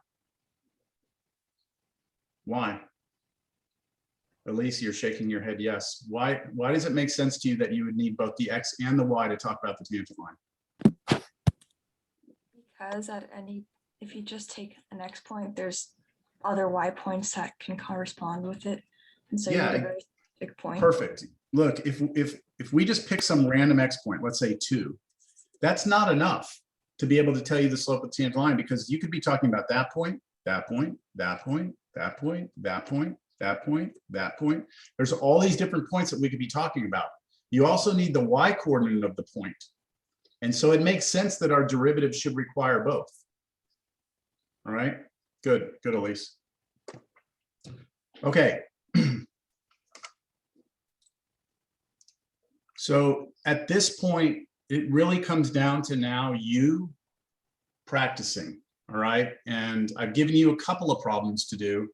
Why? Elise, you're shaking your head yes. Why does it make sense to you that you would need both the x and the y to talk about the tangent line? Because if you just take an x point, there's other y points that can correspond with it. And so you get a very specific point. Perfect. Look, if we just pick some random x point, let's say 2, that's not enough to be able to tell you the slope of the tangent line, because you could be talking about that point, that point, that point, that point, that point, that point, that point. There's all these different points that we could be talking about. You also need the y coordinate of the point. And so it makes sense that our derivative should require both. All right, good, Elise. Okay. So at this point, it really comes down to now you practicing, all right? And I've given you a couple of problems to do,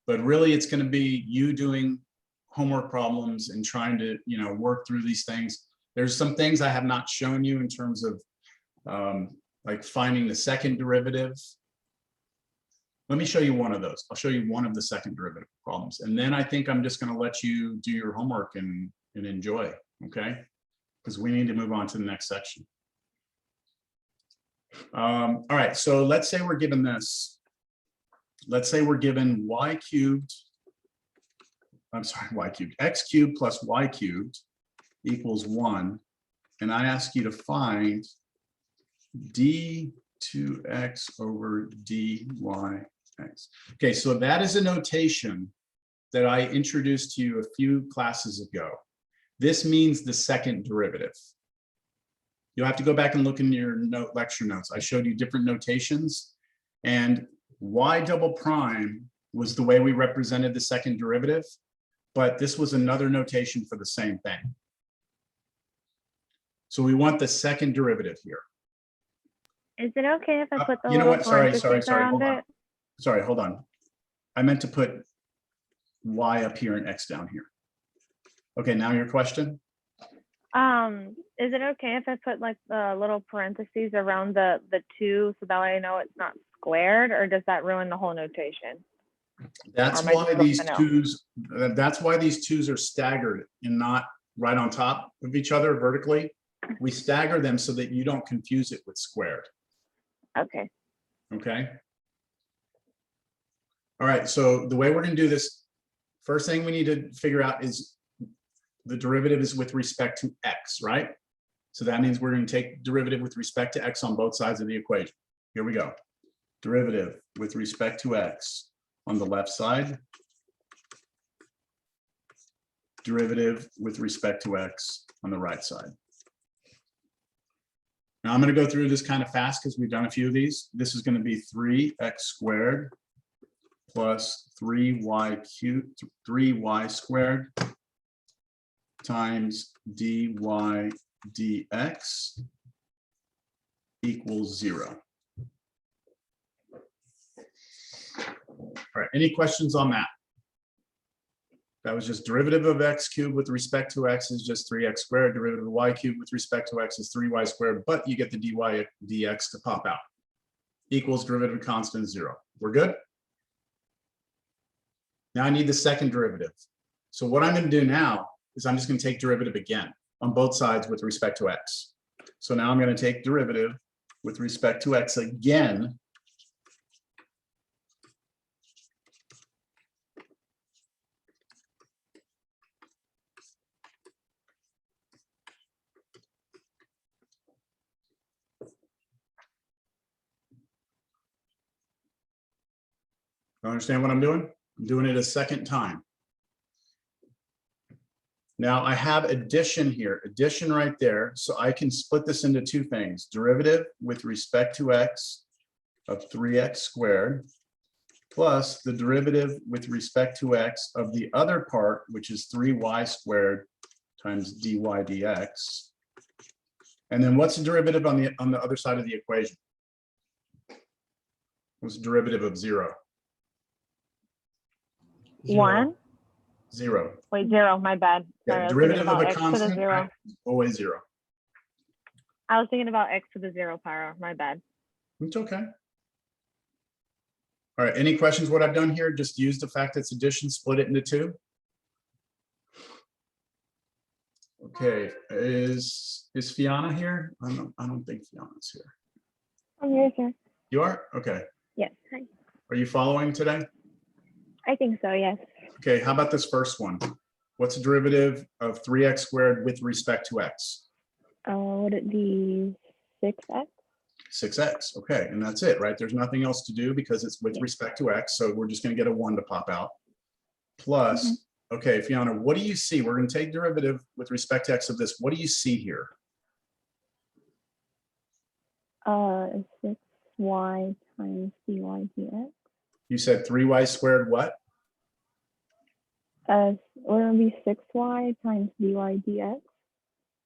but really it's going to be you doing homework problems and trying to, work through these things. There's some things I have not shown you in terms of like finding the second derivative. Let me show you one of those. I'll show you one of the second derivative problems. And then I think I'm just going to let you do your homework and enjoy, okay? Because we need to move on to the next section. All right, so let's say we're given this. Let's say we're given y cubed, x cubed plus y cubed equals 1. And I ask you to find d2x over dyx. Okay, so that is a notation that I introduced to you a few classes ago. This means the second derivative. You'll have to go back and look in your lecture notes. I showed you different notations, and y double prime was the way we represented the second derivative, but this was another notation for the same thing. So we want the second derivative here. Is it okay if I put the You know little what? Sorry, parentheses around hold on. it? Sorry, hold on. I meant to put y up here and x down here. Okay, now your question? Is it okay if I put like the little parentheses around the 2 so that way I know it's not squared, or does that ruin the whole notation? That's why these twos, that's why these twos are staggered and not right on top of each other vertically. We stagger them so that you don't confuse it with squared. Okay. Okay. All right, so the way we're going to do this, first thing we need to figure out is the derivative is with respect to x, right? So that means we're going to take derivative with respect to x on both sides of the equation. Here we go. Derivative with respect to x on the left side. Derivative with respect to x on the right side. Now I'm going to go through this kind of fast because we've done a few of these. This is going to be 3x squared plus 3y squared times dy dx equals 0. All right, any questions on that? That was just derivative of x cubed with respect to x is just 3x squared. Derivative of y cubed with respect to x is 3y squared, but you get the dy dx to pop out. Equals derivative constant 0. We're good? Now I need the second derivative. So what I'm going to do now is I'm just going to take derivative again on both sides with respect to x. So now I'm going to take derivative with respect to x again. Understand what I'm doing? I'm doing it a second time. Now I have addition here, addition right there. So I can split this into two things. Derivative with respect to x of 3x squared plus the derivative with respect to x of the other part, which is 3y squared times dy dx. And then what's the derivative on the other side of the equation? What's the derivative of 0? 1? 0. Wait, 0, my bad. Yeah, Sorry, derivative of a x to the constant, 0. right, always 0. I was thinking about x to the 0 power, my bad. It's okay. All right, any questions what I've done here? Just use the fact that it's addition, split it into 2. Okay, is Fiona here? I don't think Fiona's here. I'm here, sir. You are? Okay. Yes. Hi. Are you following today? I think so, yes. Okay, how about this first one? What's the derivative of 3x squared with respect to x? Would it be 6x? 6x, okay, and that's it, right? There's nothing else to do because it's with respect to x, so we're just going to get a 1 to pop out. Plus, okay, Fiona, what do you see? We're going to take derivative with respect to x of this. What do you see here? 6y times dy dx. You said 3y squared what? It would be 6y times dy dx.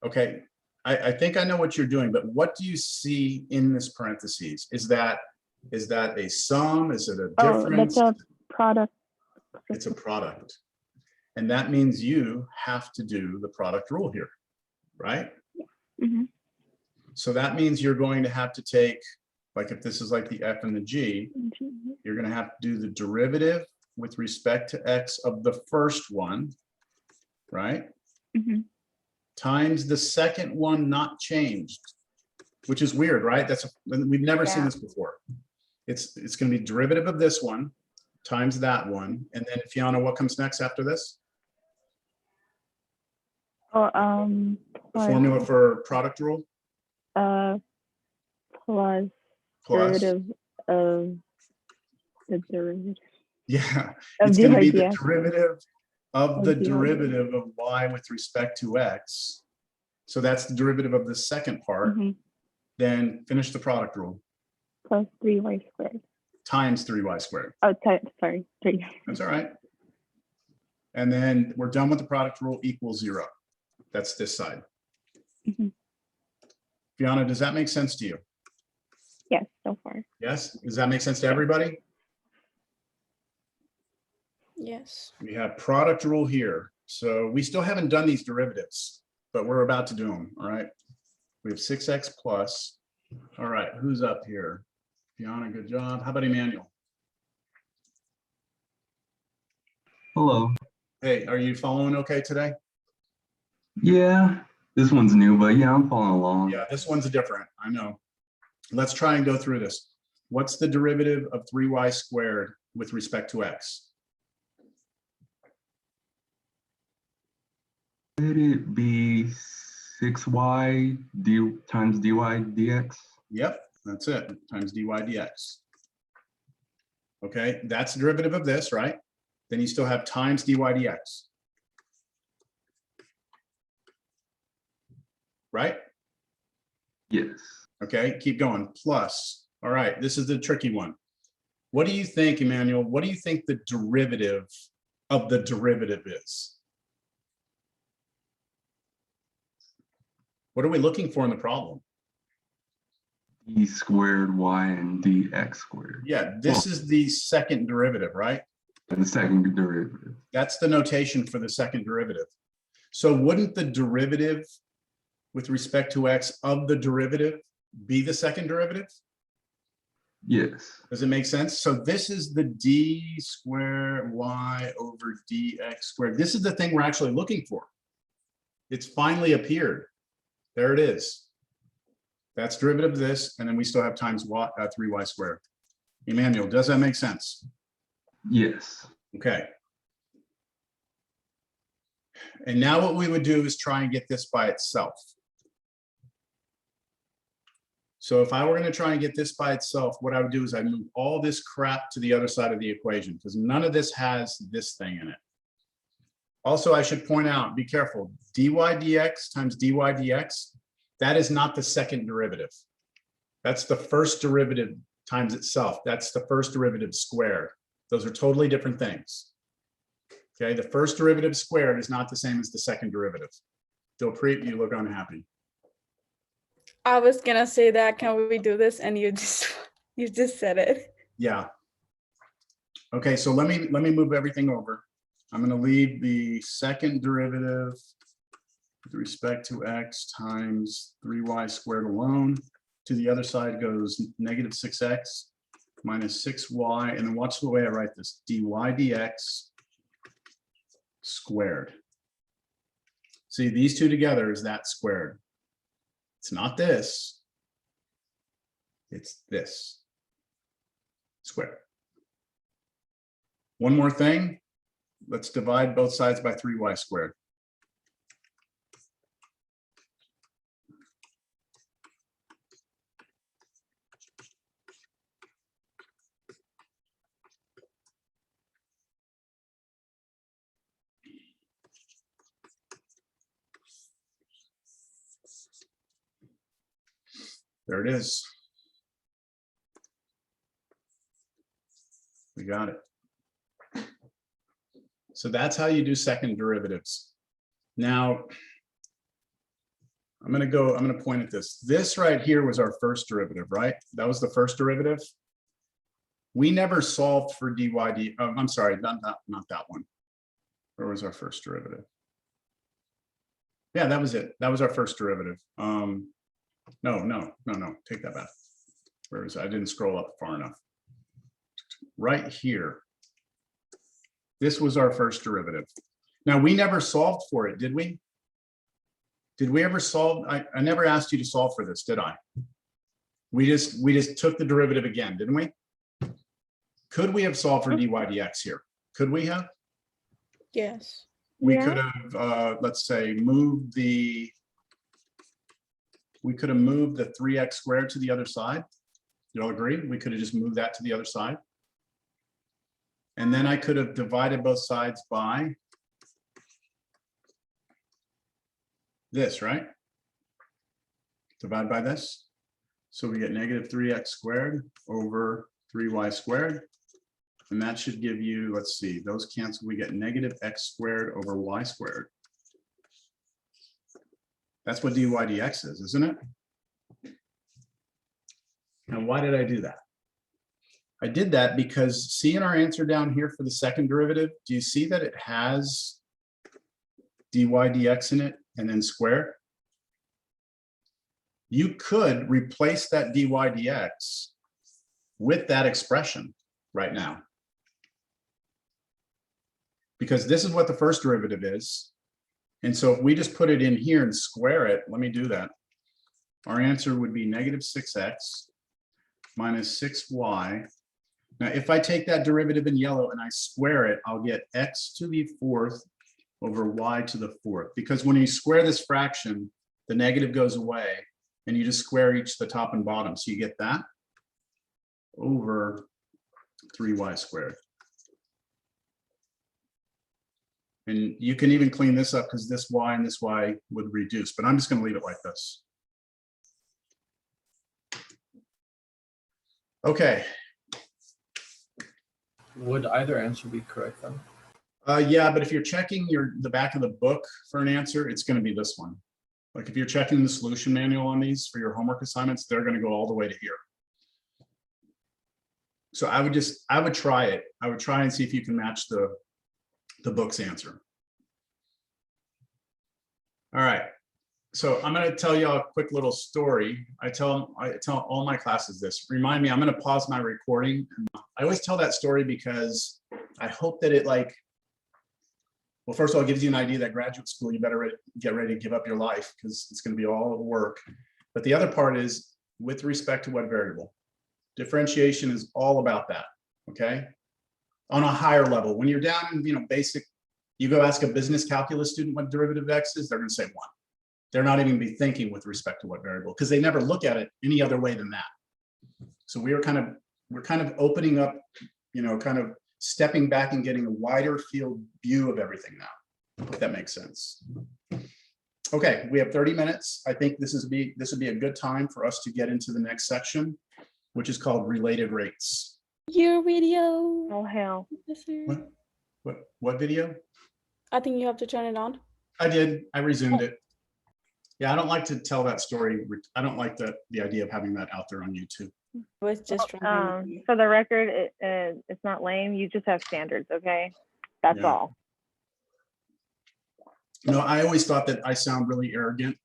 Okay, I think I know what you're doing, but what do you see in this parentheses? Is that a sum? Is it a difference? That's a product. It's a product. And that means you have to do the product rule here, right? So that means you're going to have to take, like if this is like the f and the g, you're going to have to do the derivative with respect to x of the first one, right? Times the second one not changed, which is weird, right? We've never seen this before. It's going to be derivative of this one times that one, and then Fiona, what comes next after this? The formula for product rule? plus derivative of the derivative. Yeah, Of it's going to be the dydx. derivative of the Of dy. derivative of y with respect to x. So that's the derivative of the second part. Mhm. Then finish the product rule. Plus 3y squared. Times 3y squared. Oh, sorry, 3. That's all right. And then we're done with the product rule equals 0. That's this side. Mhm. Fiona, does that make sense to you? Yes, so far. Yes? Does that make sense to everybody? Yes. We have product rule here. So we still haven't done these derivatives, but we're about to do them. All right. We have 6x plus. All right. Who's up here? Fiona, good job. How about Emmanuel? Hello. Hey, are you following okay today? Yeah, this one's new, but yeah, I'm following along. Yeah, this one's different. I know. Let's try and go through this. What's the derivative of 3y squared with respect to x? Would it be 6y times dy dx? Yep, that's it, times dy dx. Okay, that's the derivative of this, right? Then you still have times dy dx. Right? Yes. Okay, keep going. Plus, all right, this is the tricky one. What do you think, Emmanuel? What do you think the derivative of the derivative is? What are we looking for in the problem? D squared y and dx squared. Yeah, this is the second derivative, right? The second derivative. That's the notation for the second derivative. So wouldn't the derivative with respect to x of the derivative be the second derivative? Yes. Does it make sense? So this is the d squared y over dx squared. This is the thing we're actually looking for. It's finally appeared. There it is. That's derivative of this, and then we still have times 3y squared. Emmanuel, does that make sense? Yes. Okay. And now what we would do is try and get this by itself. So if I were going to try and get this by itself, what I would do is I'd move all this crap to the other side of the equation because none of this has this thing in it. Also, I should point out, be careful, dy dx times dy dx, that is not the second derivative. That's the first derivative times itself. That's the first derivative squared. Those are totally different things. Okay, the first derivative squared is not the same as the second derivative. Dilpreet, you look unhappy. I was gonna say that. Can we do this? And you just said it. Yeah. Okay, so let me move everything over. I'm going to leave the second derivative with respect to x times 3y squared alone. To the other side goes negative 6x minus 6y, and then watch the way I write this, dy dx squared. See, these two together is that squared. It's not this. It's this squared. One more thing. Let's divide both sides by 3y squared. There it is. We got it. So that's how you do second derivatives. Now, I'm going to point at this. This right here was our first derivative, right? That was the first derivative. We never solved for I'm sorry, not that one. Where was our first derivative? Yeah, that was it. That was our first derivative. No, take that back. Where is it? I didn't scroll up far enough. Right here. This was our first derivative. Now, we never solved for it, did we? Did we ever solve? I never asked you to solve for this, did I? We just took the derivative again, didn't we? Could we have solved for dy dx here? Could we have? Yes. We could have, let's say, moved the we could have moved the 3x squared to the other side. You all agree? We could have just moved that to the other side. And then I could have divided both sides by this, right? Divide by this. So we get negative 3x squared over 3y squared. And that should give you, let's see, those cancel. We get negative x squared over y squared. That's what dy dx is, isn't it? Now, why did I do that? I did that because see in our answer down here for the second derivative, do you see that it has dy dx in it and then square? You could replace that dy dx with that expression right now. Because this is what the first derivative is. And so if we just put it in here and square it, let me do that. Our answer would be negative 6x minus 6y. Now, if I take that derivative in yellow and I square it, I'll get x to the fourth over y to the fourth. Because when you square this fraction, the negative goes away and you just square each the top and bottom. So you get that over 3y squared. And you can even clean this up because this y and this y would reduce, but I'm just going to leave it like this. Okay. Would either answer be correct then? Yeah, but if you're checking the back of the book for an answer, it's going to be this one. Like if you're checking the solution manual on these for your homework assignments, they're going to go all the way to here. So I would try it. I would try and see if you can match the book's answer. All right. So I'm going to tell you a quick little story. I tell all my classes this. Remind me, I'm going to pause my recording. I always tell that story because I hope that it well, first of all, it gives you an idea that graduate school, you better get ready to give up your life because it's going to be all work. But the other part is with respect to what variable. Differentiation is all about that, okay? On a higher level, when you're down in basic, you go ask a business calculus student what derivative of x is, they're going to say 1. They're not even be thinking with respect to what variable because they never look at it any other way than that. So we're kind of opening up, kind of stepping back and getting a wider field view of everything now, if that makes sense. Okay, we have 30 minutes. I think this would be a good time for us to get into the next section, which is called related rates. Your video. Oh hell. What video? I think you have to turn it on. I did. I resumed it. Yeah, I don't like to tell that story. I don't like the idea of having that out there on YouTube. Was just for the record, it's not lame. You just have standards, okay? That's all. No, I always thought that I sound really arrogant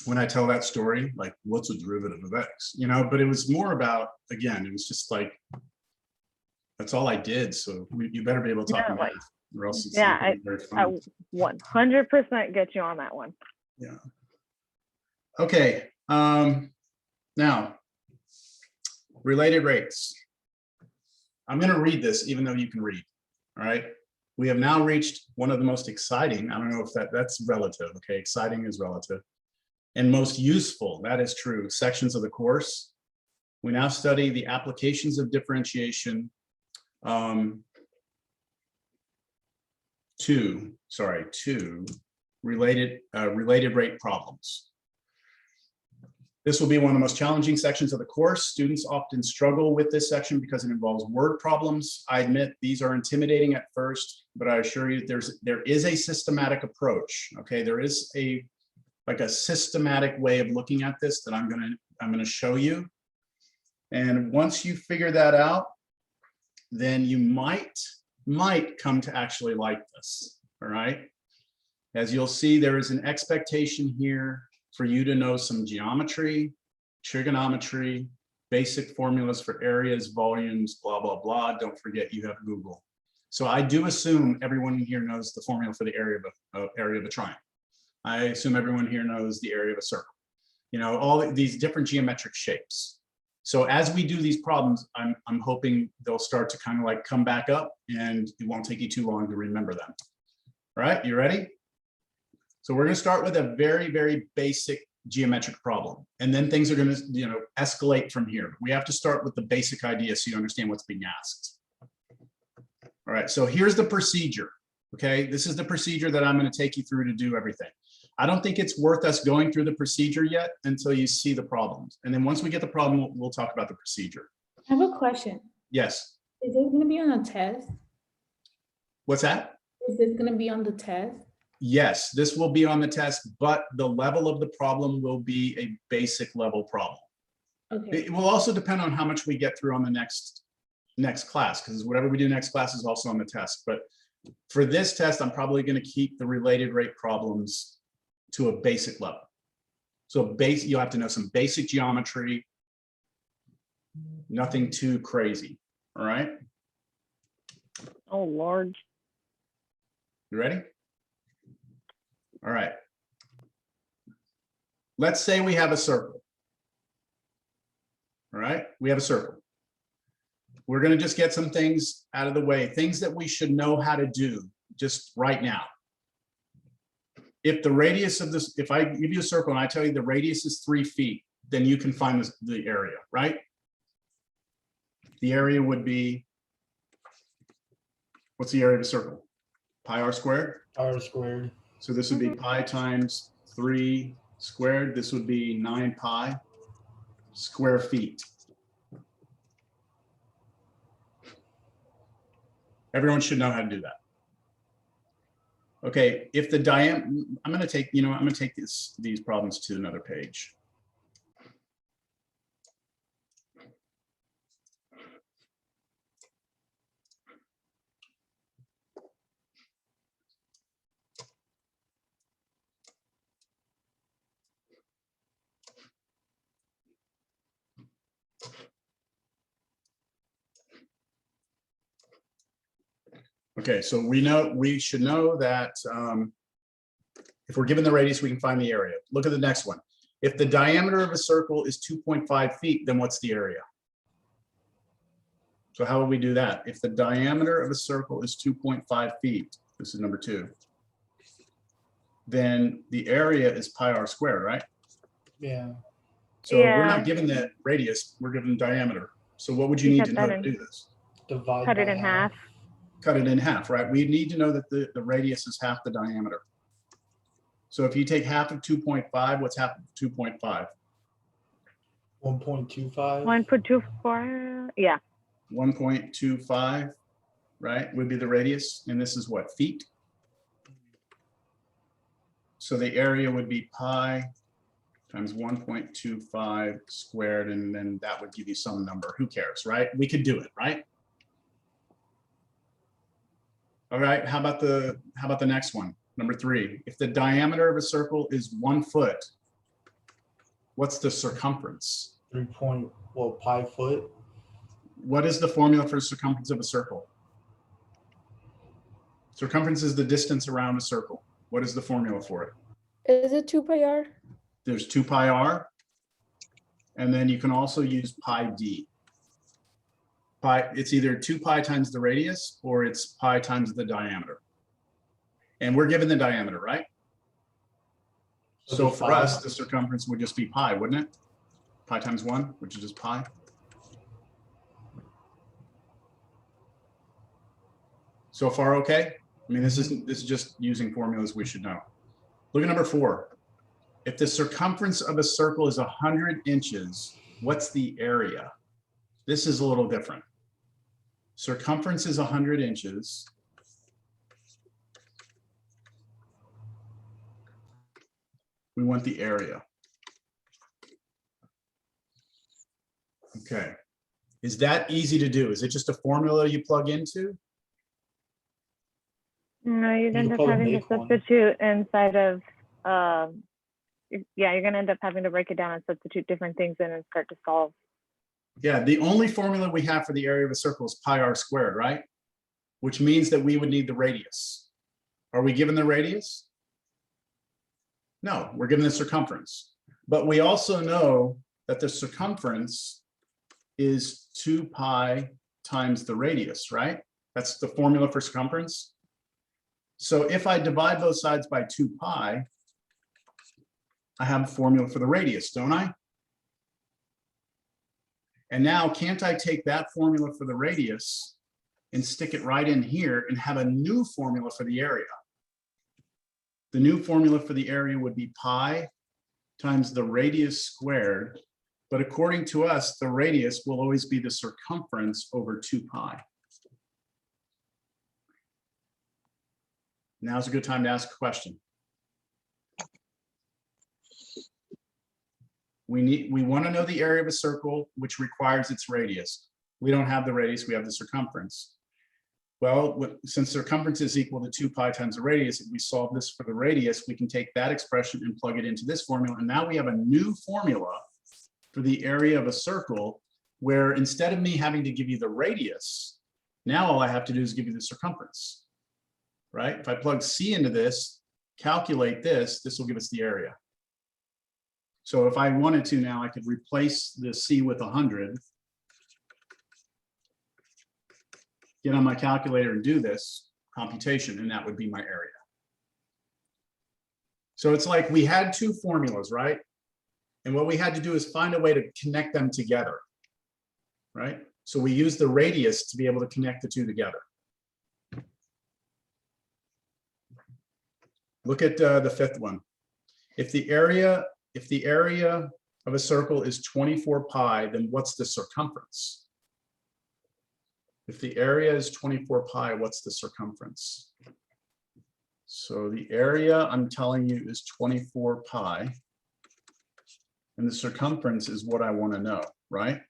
when I tell that story, like what's a derivative of x, but it was more about, again, it was just like, that's all I did. So you better be able to talk math or else it's I 100% get you on that one. Yeah. Okay. Now, related rates. I'm going to read this even though you can read. All right. We have now reached one of the most exciting, I don't know if that's relative. Okay. Exciting is relative. And most useful, that is true, sections of the course. We now study the applications of differentiation to related rate problems. This will be one of the most challenging sections of the course. Students often struggle with this section because it involves word problems. I admit these are intimidating at first, but I assure you there is a systematic approach. Okay, there is a systematic way of looking at this that I'm gonna show you. And once you figure that out, then you might come to actually like this. All right. As you'll see, there is an expectation here for you to know some geometry, trigonometry, basic formulas for areas, volumes, blah, blah, blah. Don't forget you have Google. So I do assume everyone here knows the formula for the area of a triangle. I assume everyone here knows the area of a circle. All these different geometric shapes. So as we do these problems, I'm hoping they'll start to kind of like come back up and it won't take you too long to remember them. All right, you ready? So we're going to start with a very, very basic geometric problem. And then things are going to, you know, escalate from here. We have to start with the basic idea so you understand what's being asked. All right, so here's the procedure. Okay, this is the procedure that I'm going to take you through to do everything. I don't think it's worth us going through the procedure yet until you see the problems. And then once we get the problem, we'll talk about the procedure. I have a question. Yes. Is this going to be on a test? What's that? Is this going to be on the test? Yes, this will be on the test, but the level of the problem will be a basic level problem. Okay. It will also depend on how much we get through on the next class, because whatever we do next class is also on the test. But for this test, I'm probably going to keep the related rate problems to a basic level. So you'll have to know some basic geometry, nothing too crazy. All right. Oh, Lord. You ready? All right. Let's say we have a circle. All right, we have a circle. We're going to just get some things out of the way, things that we should know how to do just right now. If the radius of this, if I give you a circle and I tell you the radius is 3 feet, then you can find the area, right? The area would be, what's the area of a circle? Pi r squared? R squared. So this would be pi times 3 squared. This would be 9 pi square feet. Everyone should know how to do that. Okay, if the diameter, I'm going to take, you know, I'm going to take these problems to another page. Okay, so we should know that if we're given the radius, we can find the area. Look at the next one. If the diameter of a circle is 2.5 feet, then what's the area? So how would we do that? If the diameter of a circle is 2.5 feet, this is number 2, then the area is pi r squared, right? Yeah. So we're not given the radius, we're given diameter. So what would you need to know to do this? Divide Cut it in half. Cut it in half, right? We need to know that the radius is half the diameter. So if you take half of 2.5, what's half of 2.5? 1.25. 1.24, yeah. 1.25, right, would be the radius, and this is what, feet? So the area would be pi times 1.25 squared, and then that would give you some number. Who cares, right? We could do it, right? All right, how about the next one? Number 3, if the diameter of a circle is 1 foot, what's the circumference? Pi foot. What is the formula for circumference of a circle? Circumference is the distance around a circle. What is the formula for it? Is it 2 pi r? There's 2 pi r, and then you can also use pi d. Pi, it's either 2 pi times the radius or it's pi times the diameter. And we're given the diameter, right? So for us, the circumference would just be pi, wouldn't it? Pi times 1, which is just pi. So far, okay? I mean, this is just using formulas we should know. Look at number 4. If the circumference of a circle is 100 inches, what's the area? This is a little different. Circumference is 100 inches. We want the area. Okay. Is that easy to do? Is it just a formula you plug into? No, you'd end up having to substitute inside of, yeah, you're going to end up having to break it down and substitute different things in and start to solve. Yeah, the only formula we have for the area of a circle is pi r squared, right? Which means that we would need the radius. Are we given the radius? No, we're given the circumference. But we also know that the circumference is 2 pi times the radius, right? That's the formula for circumference. So if I divide both sides by 2 pi, I have a formula for the radius, don't I? And now, can't I take that formula for the radius and stick it right in here and have a new formula for the area? The new formula for the area would be pi times the radius squared. But according to us, the radius will always be the circumference over 2 pi. Now's a good time to ask a question. We want to know the area of a circle, which requires its radius. We don't have the radius, we have the circumference. Well, since circumference is equal to 2 pi times the radius, if we solve this for the radius, we can take that expression and plug it into this formula. And now we have a new formula for the area of a circle, where instead of me having to give you the radius, now all I have to do is give you the circumference, right? If I plug C into this, calculate this, this will give us the area. So if I wanted to now, I could replace the C with 100, get on my calculator and do this computation, and that would be my area. So it's like we had two formulas, right? And what we had to do is find a way to connect them together, right? So we used the radius to be able to connect the two together. Look at the fifth one. If the area of a circle is 24 pi, then what's the circumference? If the area is 24 pi, what's the circumference? So the area, I'm telling you, is 24 pi. And the circumference is what I want to know, right?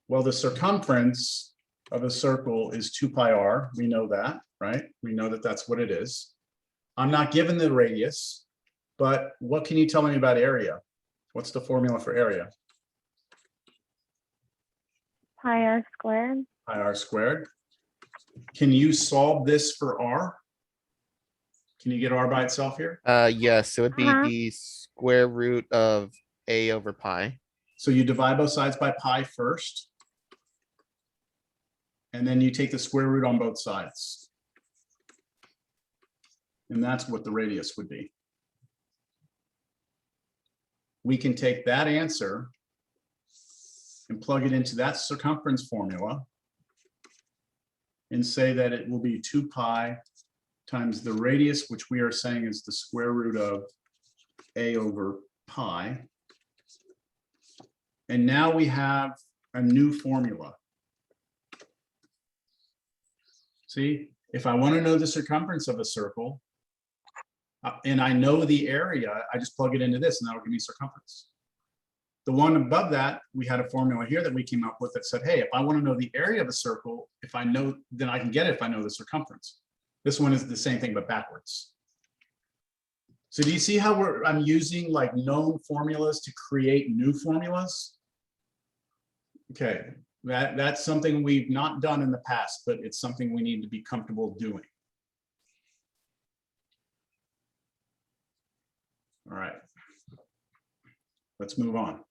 Well, the circumference of a circle is 2 pi r. We know that, right? We know that that's what it is. I'm not given the radius, but what can you tell me about area? What's the formula for area? Pi r squared. Pi r squared. Can you solve this for r? Can you get r by itself here? Yes, it would be the square root of a over pi. So you divide both sides by pi first, and then you take the square root on both sides. And that's what the radius would be. We can take that answer and plug it into that circumference formula and say that it will be 2 pi times the radius, which we are saying is the square root of a over pi. And now we have a new formula. See, if I want to know the circumference of a circle, and I know the area, I just plug it into this and that'll give me circumference. The one above that, we had a formula here that we came up with that said, hey, if I want to know the area of a circle, if I know, then I can get it if I know the circumference. This one is the same thing, but backwards. So do you see how I'm using like known formulas to create new formulas? Okay, that's something we've not done in the past, but it's something we need to be comfortable doing. All right, let's move on.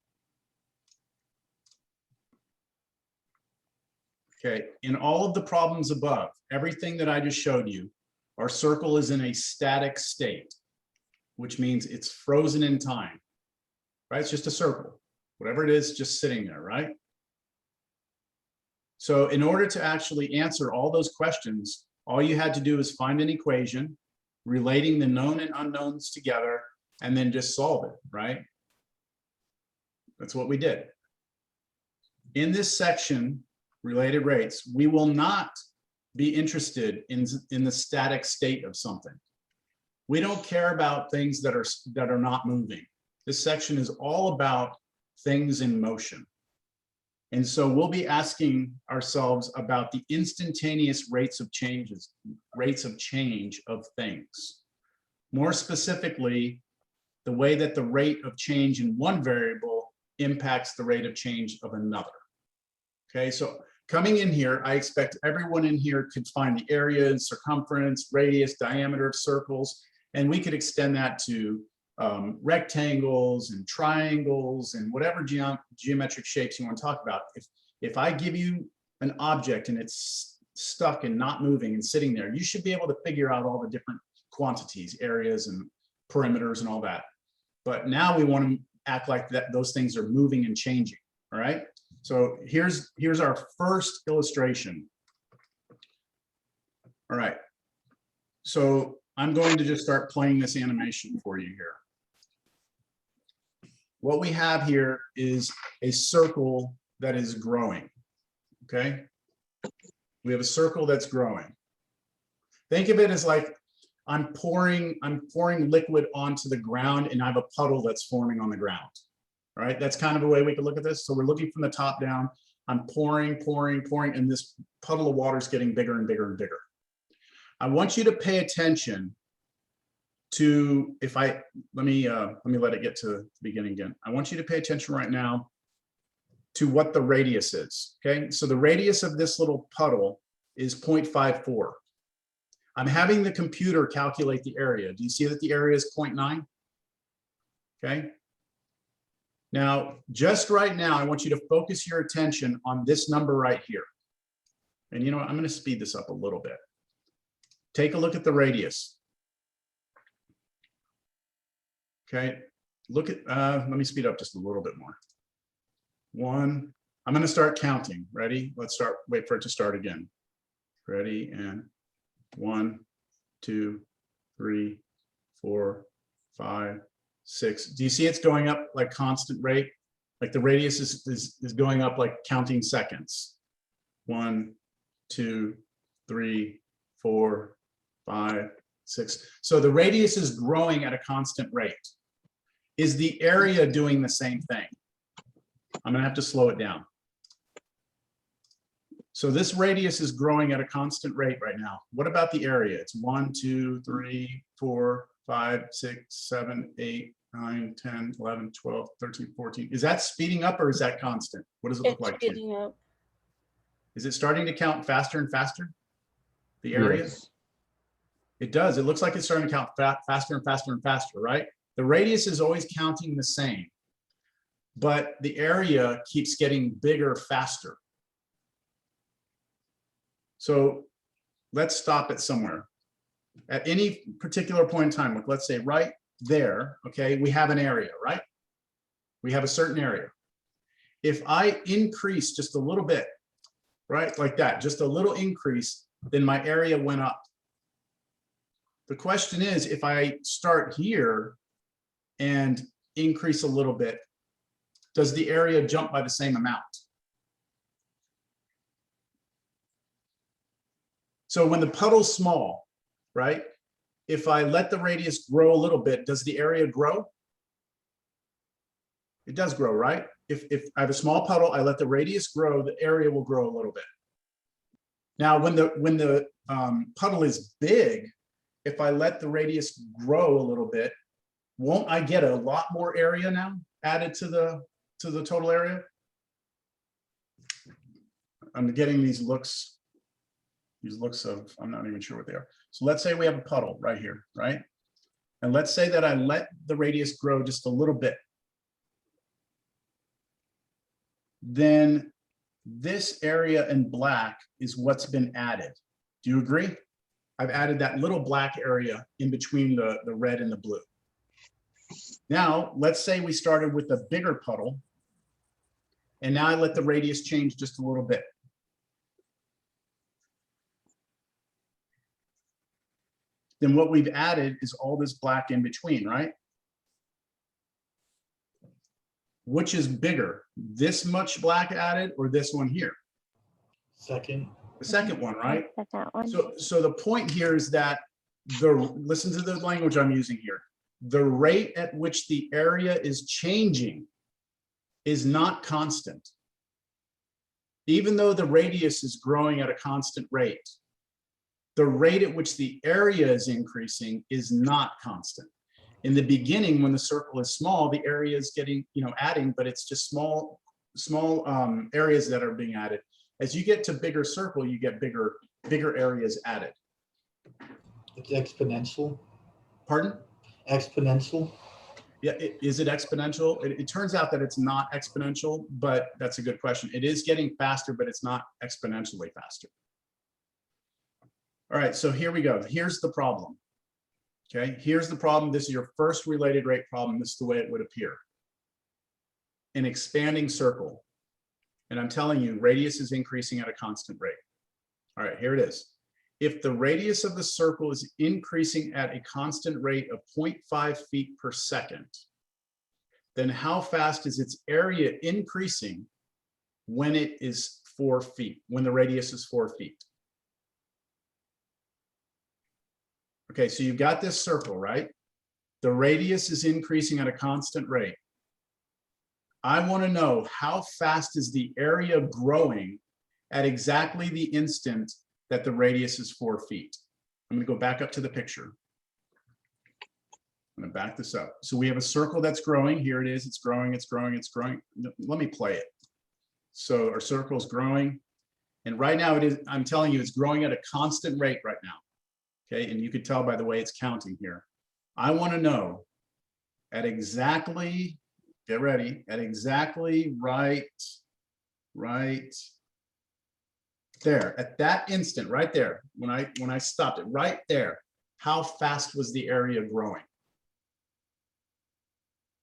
Okay, in all of the problems above, everything that I just showed you, our circle is in a static state, which means it's frozen in time, right? It's just a circle, whatever it is, just sitting there, right? So in order to actually answer all those questions, all you had to do is find an equation relating the known and unknowns together and then just solve it, right? That's what we did. In this section, related rates, we will not be interested in the static state of something. We don't care about things that are not moving. This section is all about things in motion. And so we'll be asking ourselves about the instantaneous rates of change of things. More specifically, the way that the rate of change in one variable impacts the rate of change of another. Okay, so coming in here, I expect everyone in here could find the area, circumference, radius, diameter of circles, and we could extend that to rectangles and triangles and whatever geometric shapes you want to talk about. If I give you an object and it's stuck and not moving and sitting there, you should be able to figure out all the different quantities, areas, and perimeters and all that. But now we want to act like that those things are moving and changing. All right. So here's our first illustration. All right. So I'm going to just start playing this animation for you here. What we have here is a circle that is growing. Okay. We have a circle that's growing. Think of it as like I'm pouring liquid onto the ground and I have a puddle that's forming on the ground. All right, that's kind of a way we could look at this. So we're looking from the top down. I'm pouring, and this puddle of water is getting bigger and bigger and bigger. I want you to pay attention to, let me let it get to the beginning again. I want you to pay attention right now to what the radius is. Okay, so the radius of this little puddle is 0.54. I'm having the computer calculate the area. Do you see that the area is 0.9? Okay. Now, just right now, I want you to focus your attention on this number right here. And you know what? I'm going to speed this up a little bit. Take a look at the radius. Okay. Look at, let me speed up just a little bit more. One, I'm going to start counting. Ready? Let's start, wait for it to start again. Ready? And 1, 2, 3, 4, 5, 6. Do you see it's going up like constant rate? Like the radius is going up like counting seconds. 1, 2, 3, 4, 5, 6. So the radius is growing at a constant rate. Is the area doing the same thing? I'm going to have to slow it down. So this radius is growing at a constant rate right now. What about the area? It's 1, 2, 3, 4, 5, 6, 7, 8, 9, 10, 11, 12, 13, 14. Is that speeding up or is that constant? What does it look like to you? Speeding up. Is it starting to count faster and faster? The area? Yes. It does. It looks like it's starting to count faster and faster and faster, right? The radius is always counting the same, but the area keeps getting bigger faster. So let's stop it somewhere. At any particular point in time, like let's say right there, okay, we have an area, right? We have a certain area. If I increase just a little bit, right, like that, just a little increase, then my area went up. The question is, if I start here and increase a little bit, does the area jump by the same amount? So when the puddle's small, right? If I let the radius grow a little bit, does the area grow? It does grow, right? If I have a small puddle, I let the radius grow, the area will grow a little bit. Now, when the puddle is big, if I let the radius grow a little bit, won't I get a lot more area now added to the total area? I'm getting these looks of, I'm not even sure what they are. So let's say we have a puddle right here, right? And let's say that I let the radius grow just a little bit. Then this area in black is what's been added. Do you agree? I've added that little black area in between the red and the blue. Now, let's say we started with a bigger puddle, and now I let the radius change just a little bit. Then what we've added is all this black in between, right? Which is bigger, this much black added or this one here? Second. The second one, right? Second one. So the point here is that listen to the language I'm using here. The rate at which the area is changing is not constant. Even though the radius is growing at a constant rate, the rate at which the area is increasing is not constant. In the beginning, when the circle is small, the area is getting, adding, but it's just small areas that are being added. As you get to bigger circle, you get bigger areas added. It's exponential. Pardon? Exponential. Yeah, is it exponential? It turns out that it's not exponential, but that's a good question. It is getting faster, but it's not exponentially faster. All right, so here we go. Here's the problem. Okay, here's the problem. This is your first related rate problem. This is the way it would appear. An expanding circle. And I'm telling you, radius is increasing at a constant rate. All right, here it is. If the radius of the circle is increasing at a constant rate of 0.5 feet per second, then how fast is its area increasing when it is 4 feet, when the radius is 4 feet? Okay, so you've got this circle, right? The radius is increasing at a constant rate. I want to know how fast is the area growing at exactly the instant that the radius is 4 feet. I'm going to go back up to the picture. I'm going to back this up. So we have a circle that's growing. Here it is. It's growing, it's growing, it's growing. Let me play it. So our circle is growing. And right now it is, I'm telling you, it's growing at a constant rate right now. Okay, and you could tell by the way it's counting here. I want to know at exactly, get ready, at exactly right there, at that instant, right there, when I stopped it, right there, how fast was the area growing?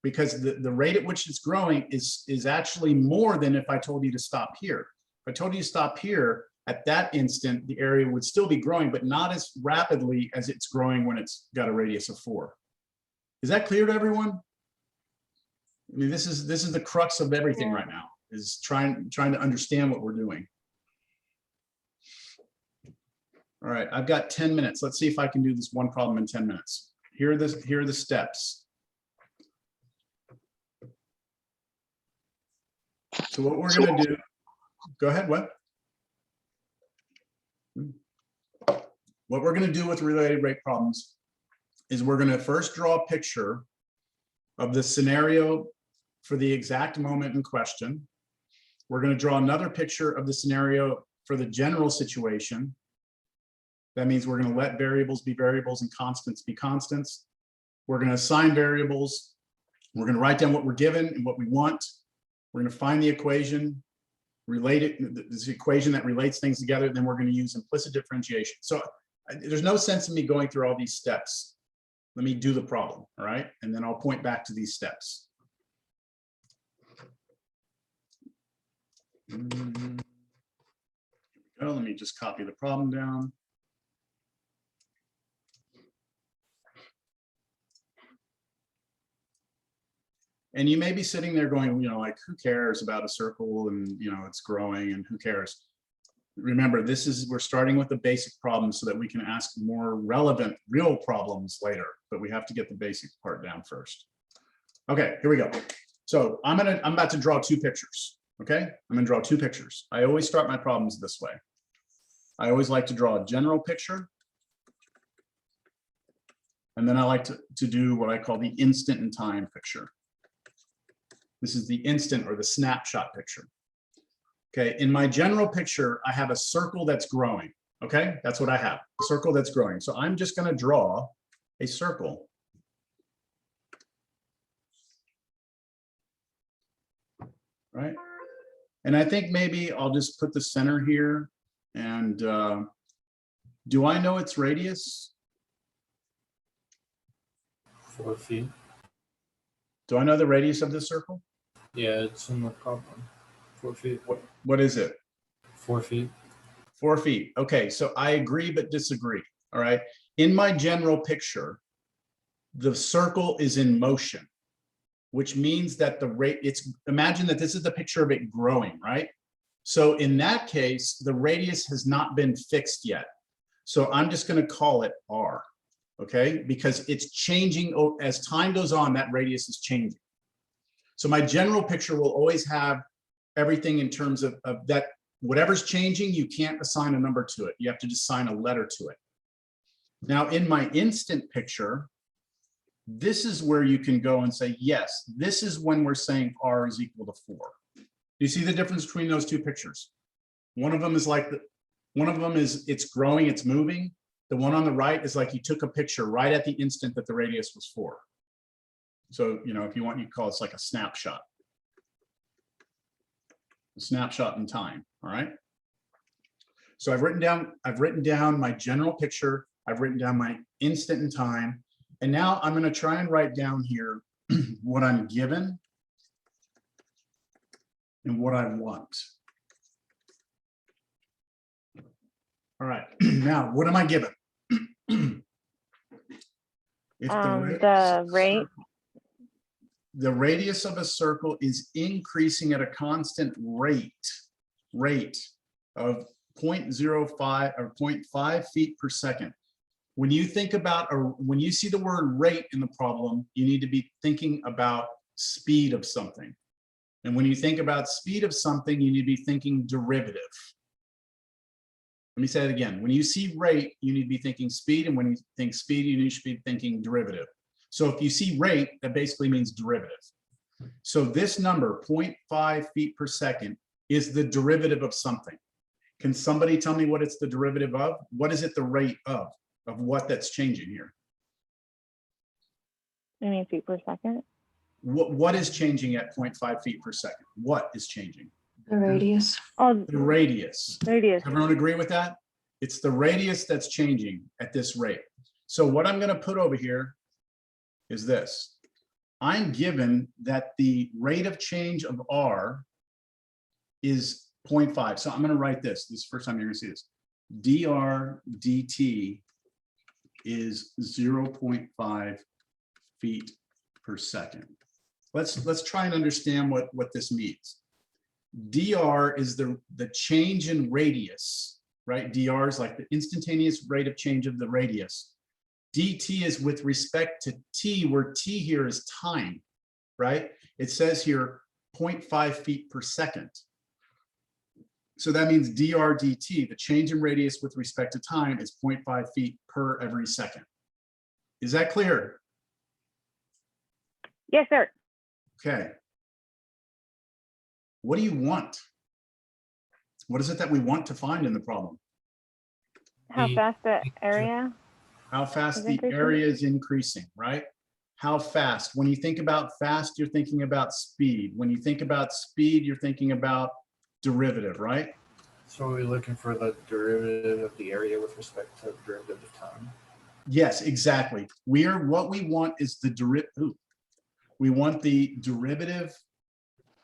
Because the rate at which it's growing is actually more than if I told you to stop here. If I told you to stop here, at that instant, the area would still be growing, but not as rapidly as it's growing when it's got a radius of 4. Is that clear to everyone? I mean, this is the crux of everything right now, is trying to understand what we're doing. All right, I've got 10 minutes. Let's see if I can do this one problem in 10 minutes. Here are the steps. So what we're going to do, go ahead, what? What we're going to do with related rate problems is we're going to first draw a picture of the scenario for the exact moment in question. We're going to draw another picture of the scenario for the general situation. That means we're going to let variables be variables and constants be constants. We're going to assign variables. We're going to write down what we're given and what we want. We're going to find the equation, this equation that relates things together. Then we're going to use implicit differentiation. So there's no sense in me going through all these steps. Let me do the problem, all right? And then I'll point back to these steps. Here we go. Let me just copy the problem down. And you may be sitting there going, you know, like, who cares about a circle and, you know, it's growing and who cares? Remember, we're starting with the basic problem so that we can ask more relevant, real problems later, but we have to get the basic part down first. Okay, here we go. So I'm about to draw 2 pictures, okay? I'm gonna draw 2 pictures. I always start my problems this way. I always like to draw a general picture. And then I like to do what I call the instant in time picture. This is the instant or the snapshot picture. Okay, in my general picture, I have a circle that's growing. Okay, that's what I have, a circle that's growing. So I'm just going to draw a circle. Right, and I think maybe I'll just put the center here. And do I know its radius? 4 feet. Do I know the radius of this circle? Yeah, it's in the problem. 4 feet. What is it? 4 feet. 4 feet. Okay, so I agree but disagree. All right. In my general picture, the circle is in motion, which means that the rate, imagine that this is the picture of it growing, right? So in that case, the radius has not been fixed yet. So I'm just going to call it R, okay? Because it's changing as time goes on, that radius is changing. So my general picture will always have everything in terms of that, whatever's changing, you can't assign a number to it. You have to just assign a letter to it. Now in my instant picture, this is where you can go and say, yes, this is when we're saying R is equal to 4. Do you see the difference between those 2 pictures? One of them is like, one of them is it's growing, it's moving. The one on the right is like you took a picture right at the instant that the radius was 4. So, you know, if you want, you call it like a snapshot. A snapshot in time, all right? So I've written down my general picture. I've written down my instant in time. And now I'm going to try and write down here what I'm given and what I want. All right, now what am I given? If the radius of a circle is increasing at a constant rate of 0.05 or 0.5 feet per second. When you think about, or when you see the word rate in the problem, you need to be thinking about speed of something. And when you think about speed of something, you need to be thinking derivative. Let me say it again. When you see rate, you need to be thinking speed. And when you think speed, you need to be thinking derivative. So if you see rate, that basically means derivative. So this number, 0.5 feet per second, is the derivative of something. Can somebody tell me what it's the derivative of? What is it the rate of what that's changing here? You mean feet per second? What is changing at 0.5 feet per second? What is changing? The radius. Oh, the radius. Radius. Everyone agree with that? It's the radius that's changing at this rate. So what I'm going to put over here is this. I'm given that the rate of change of r is 0.5. So I'm going to write this. This is the first time you're going to see this. dr dt is 0.5 feet per second. Let's try and understand what this means. dr is the change in radius, right? dr is like the instantaneous rate of change of the radius. dt is with respect to t, where t here is time, right? It says here 0.5 feet per second. So that means dr dt, the change in radius with respect to time, is 0.5 feet per every second. Is that clear? Yes, sir. Okay. What do you want? What is it that we want to find in the problem? How fast the area? How fast is the increasing? area is increasing, right? How fast? When you think about fast, you're thinking about speed. When you think about speed, you're thinking about derivative, right? So we're looking for the derivative of the area with respect to the derivative of time. Yes, exactly. What we want is the derivative. We want the derivative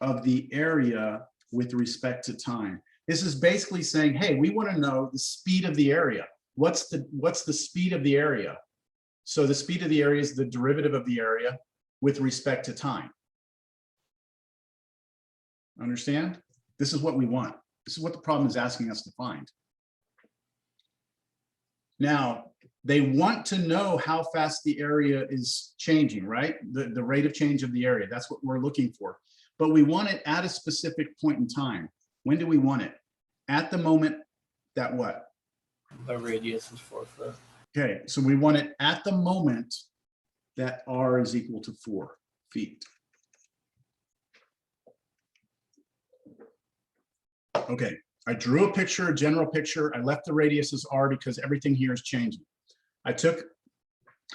of the area with respect to time. This is basically saying, hey, we want to know the speed of the area. What's the speed of the area? So the speed of the area is the derivative of the area with respect to time. Understand? This is what we want. This is what the problem is asking us to find. Now, they want to know how fast the area is changing, right? The rate of change of the area. That's what we're looking for. But we want it at a specific point in time. When do we want it? At the moment that what? The radius is 4 foot. Okay, so we want it at the moment that r is equal to 4 feet. Okay, I drew a picture, a general picture. I left the radius as r because everything here is changing. I took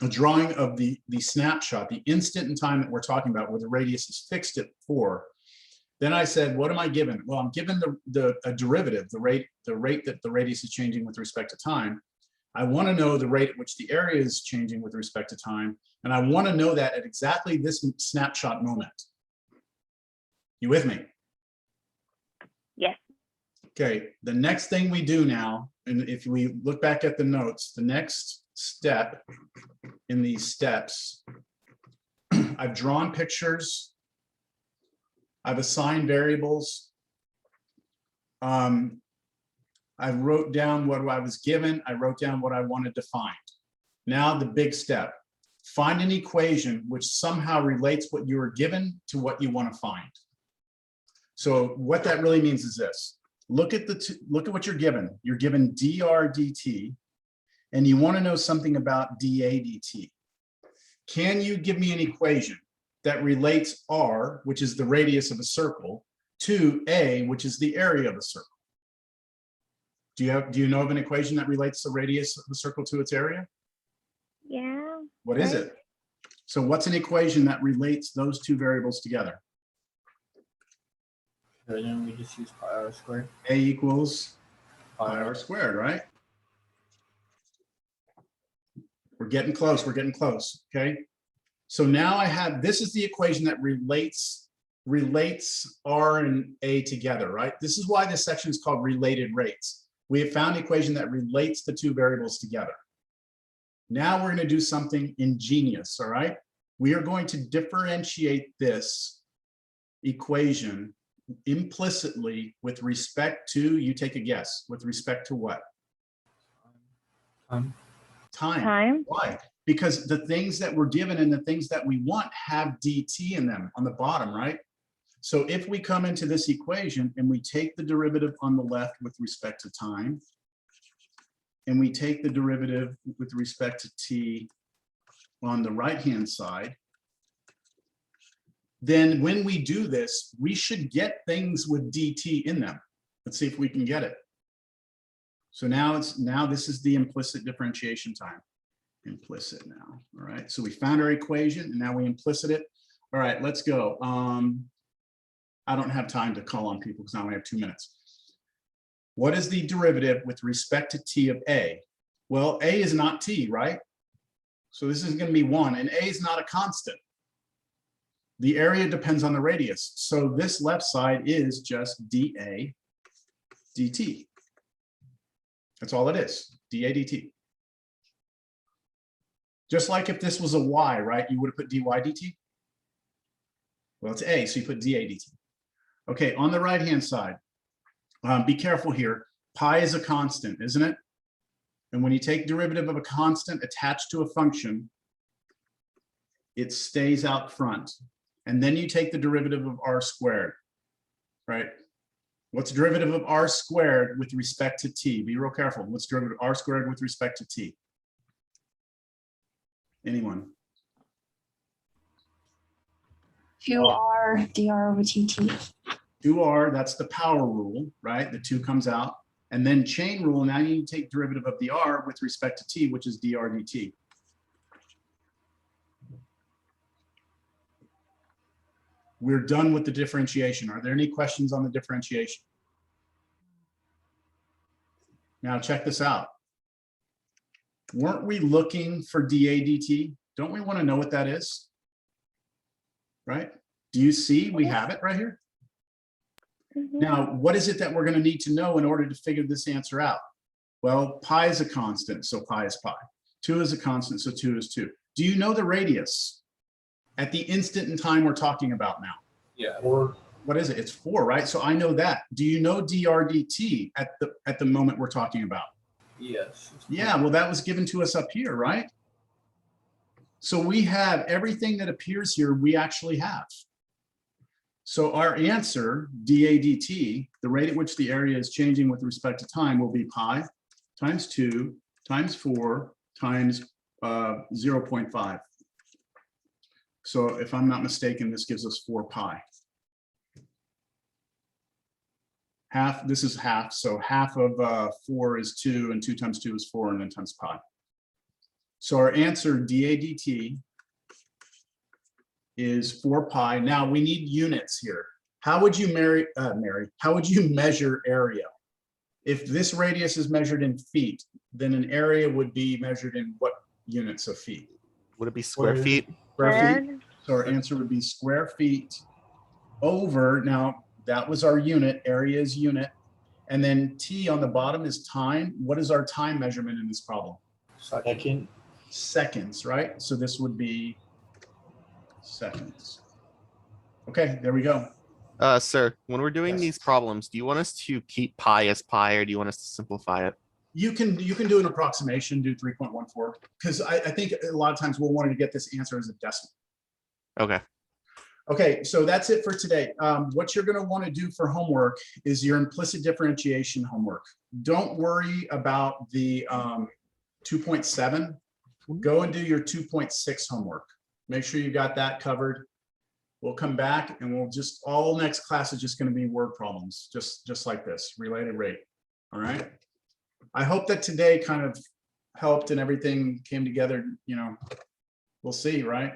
a drawing of the snapshot, the instant in time that we're talking about, where the radius is fixed at 4. Then I said, what am I given? Well, I'm given a derivative, the rate that the radius is changing with respect to time. I want to know the rate at which the area is changing with respect to time, and I want to know that at exactly this snapshot moment. You with me? Yes. Okay, the next thing we do now, and if we look back at the notes, the next step in these steps, I've drawn pictures, I've assigned variables, I wrote down what I was given, I wrote down what I wanted to find. Now the big step, find an equation which somehow relates what you were given to what you want to find. So what that really means is this. Look at what you're given. You're given dr dt, and you want to know something about dA dt. Can you give me an equation that relates r, which is the radius of a circle, to a, which is the area of a circle? Do you know of an equation that relates the radius of the circle to its area? Yeah. What is it? So what's an equation that relates those two variables together? Then we just use pi r squared. A equals pi r squared, right? We're getting close. We're getting close. Okay. So now I have, this is the equation that relates R and A together, right? This is why this section is called related rates. We have found an equation that relates the two variables together. Now we're going to do something ingenious, all right? We are going to differentiate this equation implicitly with respect to, you take a guess, with respect to what? Time. Why? Because the things that we're given and the things that we want have dt in them on the bottom, right? So if we come into this equation and we take the derivative on the left with respect to time, and we take the derivative with respect to t on the right-hand side, then when we do this, we should get things with dt in them. Let's see if we can get it. So now this is the implicit differentiation time. Implicit now, all right? So we found our equation and now we implicit it. All right, let's go. I don't have time to call on people because I only have 2 minutes. What is the derivative with respect to t of a? Well, a is not t, right? So this is going to be 1, and a is not a constant. The area depends on the radius. So this left side is just dA dt. That's all it is, dA dt. Just like if this was a y, right? You would have put dy dt. Well, it's a, so you put dA dt. Okay, on the right-hand side, be careful here. Pi is a constant, isn't it? And when you take derivative of a constant attached to a function, it stays out front. And then you take the derivative of r squared, right? What's derivative of r squared with respect to t? Be real careful. What's derivative of r squared with respect to t? Anyone? 2r dr over dt. 2r, that's the power rule, right? The 2 comes out. And then chain rule, now you take derivative of the r with respect to t, which is dr dt. We're done with the differentiation. Are there any questions on the differentiation? Now check this out. Weren't we looking for dA dt? Don't we want to know what that is? Right? Do you see we have it right here? Now, what is it that we're going to need to know in order to figure this answer out? Well, pi is a constant, so pi is pi. 2 is a constant, so 2 is 2. Do you know the radius at the instant in time we're talking about now? Yeah. Or what is it? It's 4, right? So I know that. Do you know dr dt at the moment we're talking about? Yes. Yeah, well, that was given to us up here, right? So we have everything that appears here, we actually have. So our answer, dA dt, the rate at which the area is changing with respect to time, will be pi times 2 times 4 times 0.5. So if I'm not mistaken, this gives us 4 pi. Half, this is half, so half of 4 is 2, and 2 times 2 is 4, and then times pi. So our answer, dA dt, is 4 pi. Now we need units here. How would you how would you measure area? If this radius is measured in feet, then an area would be measured in what units of feet? Would it be square feet? Square feet. So our answer would be square feet over, now that was our unit, area is unit. And then t on the bottom is time. What is our time measurement in this problem? Second. Seconds, right? So this would be seconds. Okay, there we go. Sir, when we're doing these problems, do you want us to keep pi as pi, or do you want us to simplify it? You can do an approximation, do 3.14, because I think a lot of times we'll want to get this answer as a decimal. Okay. Okay, so that's it for today. What you're going to want to do for homework is your implicit differentiation homework. Don't worry about the 2.7. Go and do your 2.6 homework. Make sure you got that covered. We'll come back and we'll just, all next class is just going to be word problems, just like this, related rate. All right. I hope that today kind of helped and everything came together, you know, we'll see, right?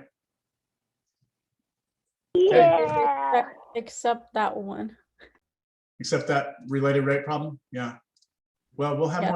Yeah. Except that one. Except that related rate problem. Yeah. Well, we'll have more